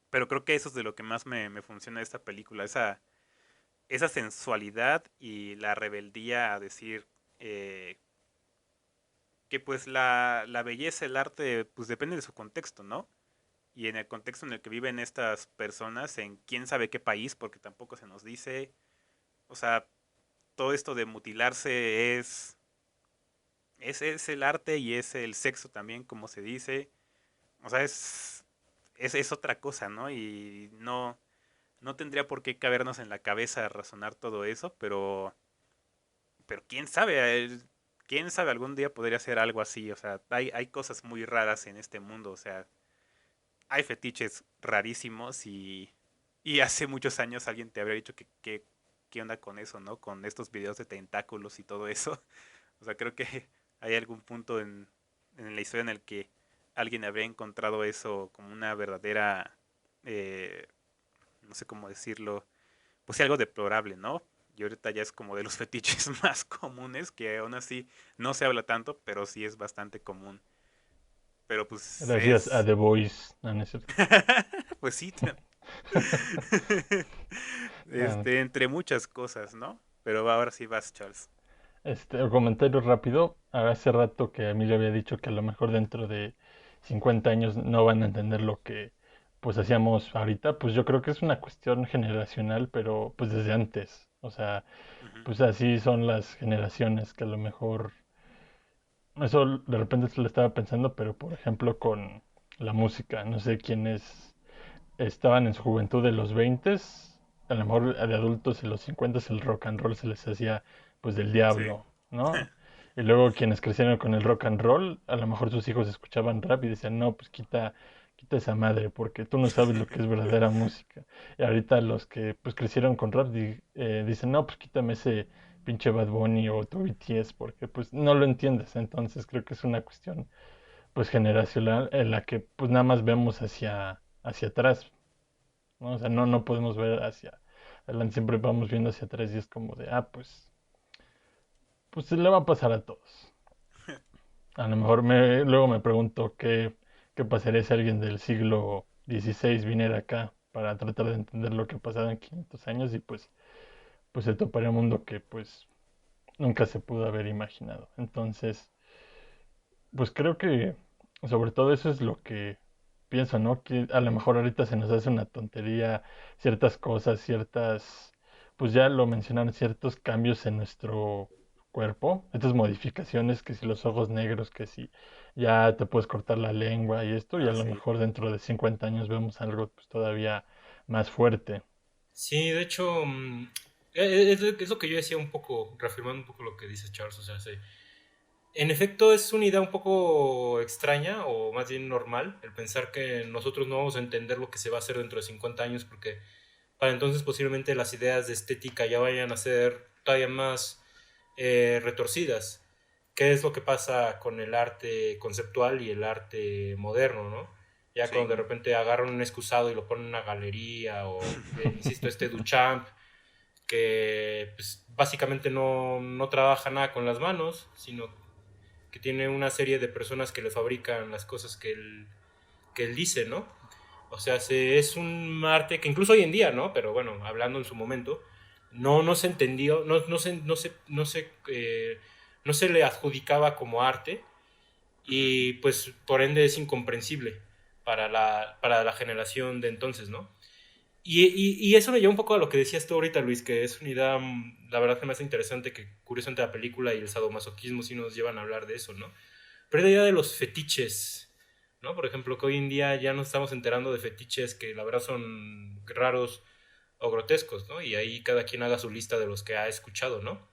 Pero creo que eso es de lo que más me funciona de esta película. Esa sensualidad y la rebeldía a decir que pues la belleza, el arte, pues depende de su contexto, ¿no? Y en el contexto en el que viven estas personas, en quién sabe qué país, porque tampoco se nos dice. O sea, todo esto de mutilarse es el arte y es el sexo también, como se dice. O sea, es otra cosa, ¿no? Y no tendría por qué cabernos en la cabeza razonar todo eso, pero quién sabe, algún día podría ser algo así. O sea, hay cosas muy raras en este mundo. O sea, hay fetiches rarísimos y hace muchos años alguien te habría dicho qué onda con eso, ¿no? Con estos videos de tentáculos y todo eso. O sea, creo que hay algún punto en la historia en el que alguien habría encontrado eso como una verdadera, eh, no sé cómo decirlo, pues sí, algo deplorable, ¿no? Y ahorita ya es como de los fetiches más comunes, que aún así no se habla tanto, pero sí es bastante común. Pero pues Gracias a es... The Voice. No, no es cierto. pues sí, Ah, entre muchas cosas, ¿no? Pero ahora sí vas, Charles. un comentario rápido. Hace rato que Emilio había dicho que a lo mejor dentro de 50 años no van a entender lo que pues hacíamos ahorita. Pues yo creo que es una cuestión generacional, pero pues desde antes. O sea, Ujú. pues así son las generaciones que a lo mejor... Eso de repente se lo estaba pensando, pero por ejemplo con la música. No sé quiénes estaban en su juventud de los 20, a lo mejor de adultos en los 50 el rock and roll se les hacía pues del Sí. diablo, ¿no? Y luego quienes crecieron con el rock and roll, a lo mejor sus hijos escuchaban rap y decían, no, pues quita esa madre, porque tú no sabes lo que es verdadera música. Y ahorita los que pues crecieron con rap dicen, no, pues quítame ese pinche Bad Bunny o tu BTS, porque pues no lo entiendes. Entonces creo que es una cuestión pues generacional en la que pues nada más vemos hacia atrás, ¿no? O sea, no podemos ver hacia adelante, siempre vamos viendo hacia atrás y es como de, pues se le va a pasar a todos. A lo mejor luego me pregunto qué pasaría si alguien del siglo XVI viniera acá para tratar de entender lo que pasaba en 500 años y pues se toparía un mundo que pues nunca se pudo haber imaginado. Entonces, pues creo que sobre todo eso es lo que pienso, ¿no? Que a lo mejor ahorita se nos hace una tontería ciertas cosas, pues ya lo mencionaron, ciertos cambios en nuestro cuerpo, estas modificaciones, que si los ojos negros, que si ya te puedes cortar la lengua y esto, y a Ah, lo sí. mejor dentro de 50 años vemos algo pues todavía más fuerte. Sí, de hecho, es lo que yo decía un poco, reafirmando un poco lo que dice Charles, o sea, sí. En efecto, es una idea un poco extraña o más bien normal el pensar que nosotros no vamos a entender lo que se va a hacer dentro de 50 años porque para entonces posiblemente las ideas de estética ya vayan a ser todavía más retorcidas. ¿Qué es lo que pasa con el arte conceptual y el arte moderno, no? Ya Sí. cuando de repente agarran un excusado y lo ponen en una galería o, insisto, este Duchamp que pues, básicamente no trabaja nada con las manos, sino que tiene una serie de personas que le fabrican las cosas que él dice, ¿no? O sea, es un arte que incluso hoy en día, ¿no? Pero bueno, hablando en su momento, no se entendió, no se le adjudicaba como arte Ujú. y pues por ende es incomprensible para la generación de entonces, ¿no? Y eso me lleva un poco a lo que decías tú ahorita, Luis, que es una idea, la verdad que me hace interesante, que curiosamente la película y el sadomasoquismo sí nos llevan a hablar de eso, ¿no? Pero la idea de los fetiches, ¿no? Por ejemplo, que hoy en día ya nos estamos enterando de fetiches que la verdad son raros o grotescos, ¿no? Y ahí cada quien haga su lista de los que ha escuchado, ¿no?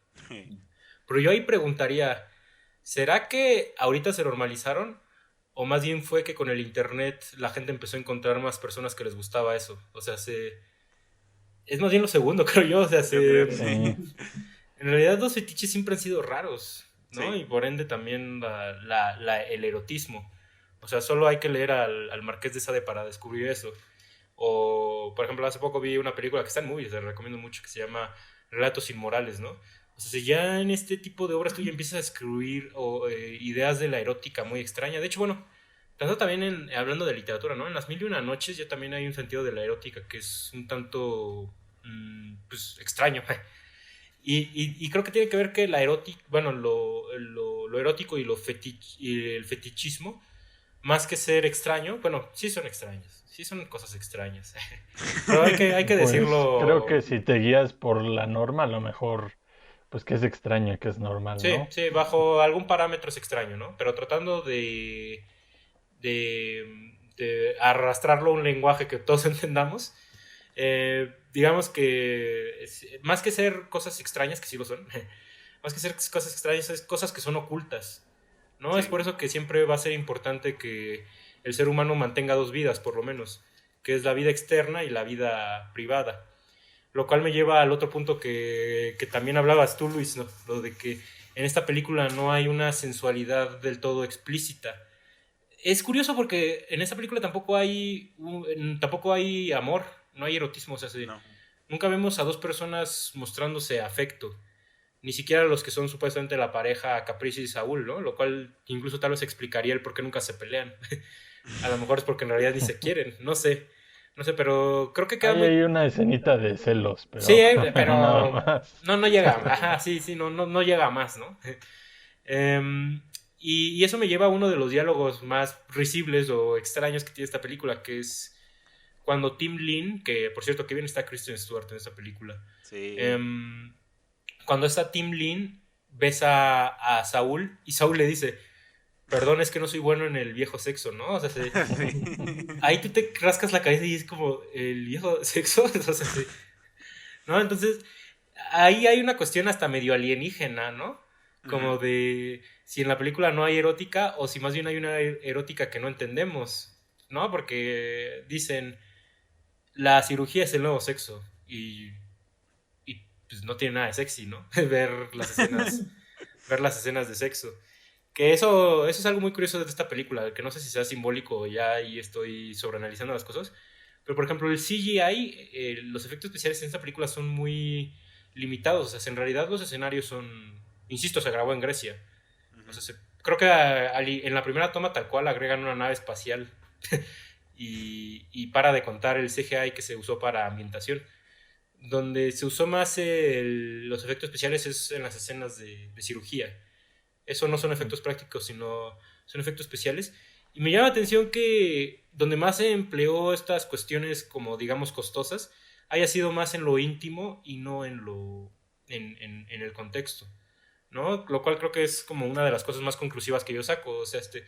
Pero yo ahí preguntaría, ¿será que ahorita se normalizaron? ¿O más bien fue que con el internet la gente empezó a encontrar más personas que les gustaba eso? O sea, es más bien lo segundo, creo yo. O sea, Yo creo, sí. Sí, en realidad los fetiches siempre han sido raros. ¿no? Sí, Y por ende también el erotismo. O sea, solo hay que leer al Marqués de Sade para descubrir eso. O, por ejemplo, hace poco vi una película que está en movies, te recomiendo mucho, que se llama Relatos Inmorales, ¿no? O sea, si ya en este tipo de obras tú ya empiezas a escribir ideas de la erótica muy extraña. De hecho, bueno, tanto también hablando de literatura, ¿no? En las mil y una noches ya también hay un sentido de la erótica que es un tanto, pues, extraño. Y creo que tiene que ver que la erótica, bueno, lo erótico y, y el fetichismo, más que ser extraño, bueno, sí son extraños, sí son cosas extrañas, pero hay que Pues creo decirlo, que si te guías por la norma, a lo mejor, pues que es extraño, que es normal, sí, ¿no? sí, bajo algún parámetro es extraño, ¿no? Pero tratando de arrastrarlo a un lenguaje que todos entendamos, digamos que más que ser cosas extrañas, que sí lo son, más que ser cosas extrañas, es cosas que son ocultas, ¿no? Es sí, por eso que siempre va a ser importante que el ser humano mantenga dos vidas, por lo menos, que es la vida externa y la vida privada. Lo cual me lleva al otro punto que también hablabas tú, Luis, ¿no? Lo de que en esta película no hay una sensualidad del todo explícita. Es curioso porque en esta película tampoco hay amor, no hay erotismo, o sea, no. nunca vemos a dos personas mostrándose afecto, ni siquiera los que son supuestamente la pareja Caprice y Saúl, ¿no? Lo cual incluso tal vez explicaría el por qué nunca se pelean. A lo mejor es porque en realidad ni se quieren, no sé, pero creo que queda Hay muy... ahí una escenita de celos, Sí, pero nada pero más. no llega, ajá, sí, sí, no llega a más, ¿no? Em, y eso me lleva a uno de los diálogos más risibles o extraños que tiene esta película, que es cuando Tim Lin, que por cierto, que bien está Kristen Stewart en esta película, Sí. em, cuando está Tim Lin, besa a Saúl y Saúl le dice, perdón, es que no soy bueno en el viejo sexo, ¿no? O sea, Sí. ahí tú te rascas la cabeza y es como, ¿el viejo sexo? O sea, ¿no? Entonces, ahí hay una cuestión hasta medio alienígena, ¿no? Ujú. Como de si en la película no hay erótica o si más bien hay una erótica que no entendemos, ¿no? Porque dicen, la cirugía es el nuevo sexo y pues no tiene nada de sexy, ¿no? Ver las escenas de sexo. Que eso es algo muy curioso de esta película, que no sé si sea simbólico o ya ahí estoy sobreanalizando las cosas. Pero por ejemplo, el CGI, los efectos especiales en esta película son muy limitados. O sea, en realidad los escenarios son. Insisto, se grabó en Grecia. O Ujú. sea, creo que en la primera toma tal cual agregan una nave espacial y para de contar el CGI que se usó para ambientación. Donde se usó más los efectos especiales es en las escenas de cirugía. Eso no son efectos prácticos, sino son efectos especiales. Y me llama la atención que donde más se empleó estas cuestiones como digamos costosas haya sido más en lo íntimo y no en el contexto, ¿no? Lo cual creo que es como una de las cosas más conclusivas que yo saco. O sea, esta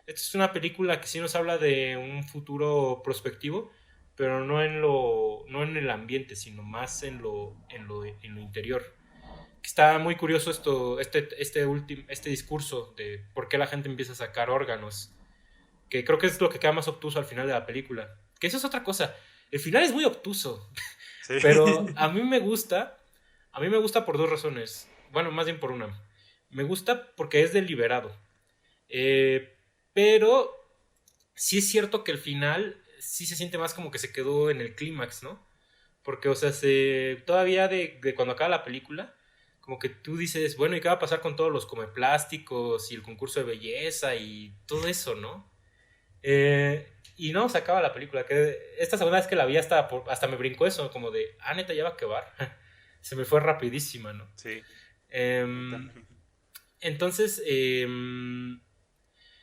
es una película que sí nos habla de un futuro prospectivo, pero no en el ambiente, sino más en lo interior. Está muy curioso este discurso de por qué la gente empieza a sacar órganos, que creo que es lo que queda más obtuso al final de la película. Que eso es otra cosa. El final es muy obtuso, Sí. pero a mí me gusta por dos razones. Bueno, más bien por una. Me gusta porque es deliberado. Eh, pero sí es cierto que el final sí se siente más como que se quedó en el clímax, ¿no? Porque, o sea, todavía de cuando acaba la película, como que tú dices, bueno, ¿y qué va a pasar con todos los comeplásticos y el concurso de belleza y todo eso, ¿no? Y no, se acaba la película. Que esta segunda vez que la vi hasta me brincó eso, como de, ah, neta, ya va a acabar. Se me fue rapidísima, ¿no? Sí, a mí Em, también. entonces,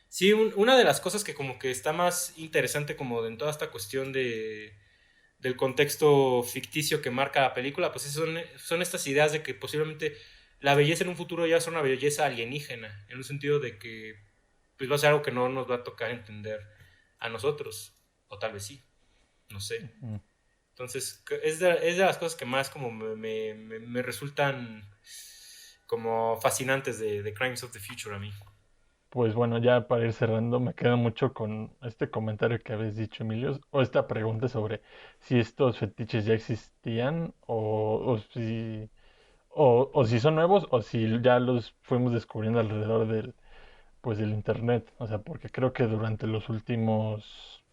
sí, una de las cosas que como que está más interesante como en toda esta cuestión del contexto ficticio que marca la película, pues son estas ideas de que posiblemente la belleza en un futuro ya es una belleza alienígena, en un sentido de que pues va a ser algo que no nos va a tocar entender a nosotros, o tal vez sí, no sé. Mm. Entonces, es de las cosas que más como me resultan como fascinantes de Crimes of the Future a mí. Pues bueno, ya para ir cerrando, me quedo mucho con este comentario que habéis dicho, Emilio, o esta pregunta sobre si estos fetiches ya existían o si son nuevos o si ya los fuimos descubriendo alrededor del, pues del internet. O sea, porque creo que durante los últimos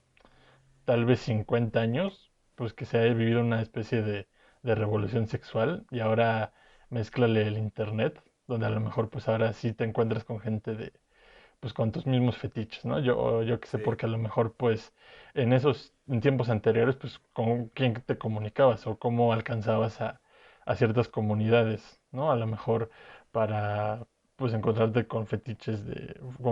tal vez 50 años, pues que se ha vivido una especie de revolución sexual y ahora mézclale el internet, donde a lo mejor pues ahora sí te encuentras con gente de, pues con tus mismos fetiches, ¿no? Yo que sé, Sí. porque a lo mejor pues en tiempos anteriores, pues con quién te comunicabas o cómo alcanzabas a ciertas comunidades, ¿no? A lo mejor para pues encontrarte con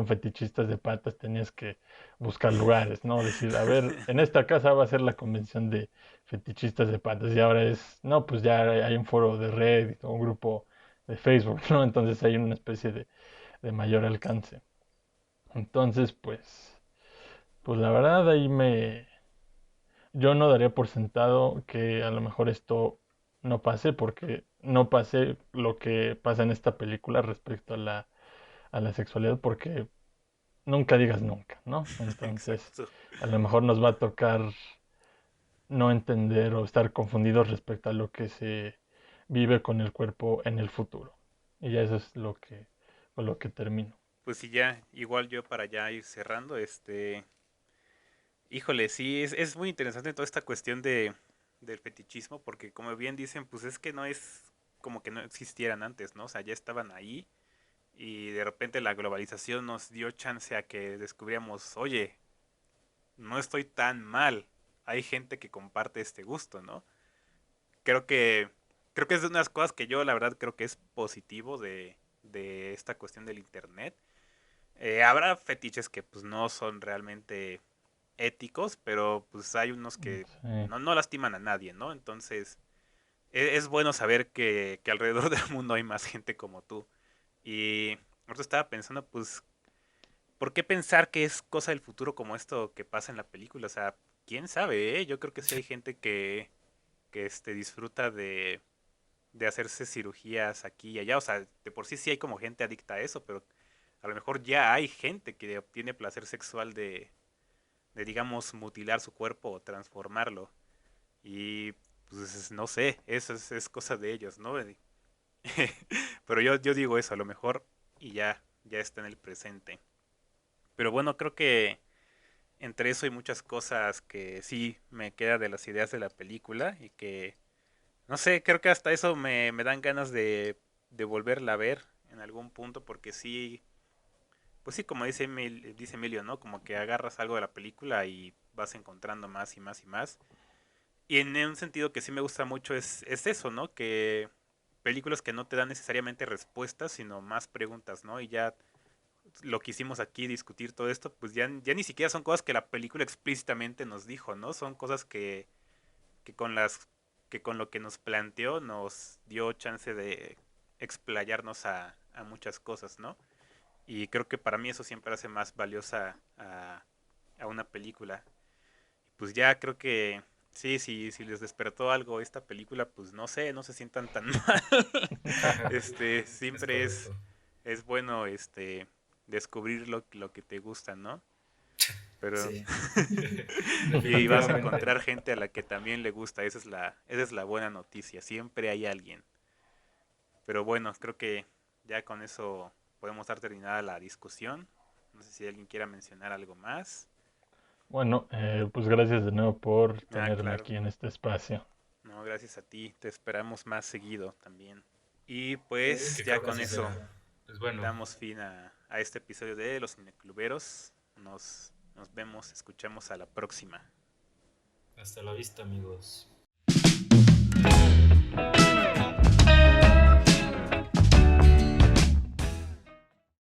fetichistas de patas tenías que buscar lugares, ¿no? Decir, a ver, en esta casa va a ser la convención de fetichistas de patas y ahora es, no, pues ya hay un foro de Reddit o un grupo de Facebook, ¿no? Entonces hay una especie de mayor alcance. Entonces, pues la verdad yo no daría por sentado que a lo mejor esto no pase porque no pase lo que pasa en esta película respecto a la sexualidad porque nunca digas nunca, ¿no? Entonces, Exacto. a lo mejor nos va a tocar no entender o estar confundidos respecto a lo que se vive con el cuerpo en el futuro. Y ya eso es con lo que termino. Pues sí, ya, igual yo para ya ir cerrando, híjole, sí, es muy interesante toda esta cuestión del fetichismo, porque como bien dicen, pues es que no es como que no existieran antes, ¿no? O sea, ya estaban ahí y de repente la globalización nos dio chance a que descubriéramos, oye, no estoy tan mal, hay gente que comparte este gusto, ¿no? Creo que, creo que es de unas cosas que yo la verdad creo que es positivo de esta cuestión del internet. Habrá fetiches que pues no son realmente éticos, pero pues hay unos que Sí, no lastiman a nadie, ¿no? Entonces, es bueno saber que alrededor del mundo hay más gente como tú. Y ahorita estaba pensando, pues, ¿por qué pensar que es cosa del futuro como esto que pasa en la película? O sea, quién sabe, ¿eh? Yo creo que sí hay gente que disfruta de hacerse cirugías aquí y allá. O sea, de por sí sí hay como gente adicta a eso, pero a lo mejor ya hay gente que obtiene placer sexual de digamos, mutilar su cuerpo o transformarlo. Y pues no sé, eso es cosa de ellos, ¿no? Pero yo digo eso, a lo mejor y ya está en el presente. Pero bueno, creo que entre eso hay muchas cosas que sí me queda de las ideas de la película y que, no sé, creo que hasta eso me dan ganas de volverla a ver en algún punto porque sí, pues sí, como dice Emilio, ¿no? Como que agarras algo de la película y vas encontrando más y más y más. Y en un sentido que sí me gusta mucho es eso, ¿no? Que películas que no te dan necesariamente respuestas, sino más preguntas, ¿no? Y ya lo que hicimos aquí, discutir todo esto, pues ya ni siquiera son cosas que la película explícitamente nos dijo, ¿no? Son cosas que con las que con lo que nos planteó nos dio chance de explayarnos a muchas cosas, ¿no? Y creo que para mí eso siempre hace más valiosa a una película. Pues ya creo que sí, si les despertó algo esta película, pues no sé, no se sientan tan mal. Es Siempre correcto. es bueno, descubrir lo que te gusta, ¿no? Pero, Sí, y vas a definitivamente. encontrar gente a la que también le gusta, esa es la buena noticia, siempre hay alguien. Pero bueno, creo que ya con eso podemos dar terminada la discusión. No sé si alguien quiera mencionar algo más. bueno, pues gracias de nuevo por Ah, tenerme claro. aquí en este espacio. No, gracias a ti. Te esperamos más seguido también. Y Sí, pues que ya creo que con así eso será. Pues bueno, damos fin a este episodio de Los Cinecluberos. Nos vemos, escuchamos a la próxima. hasta la vista, amigos.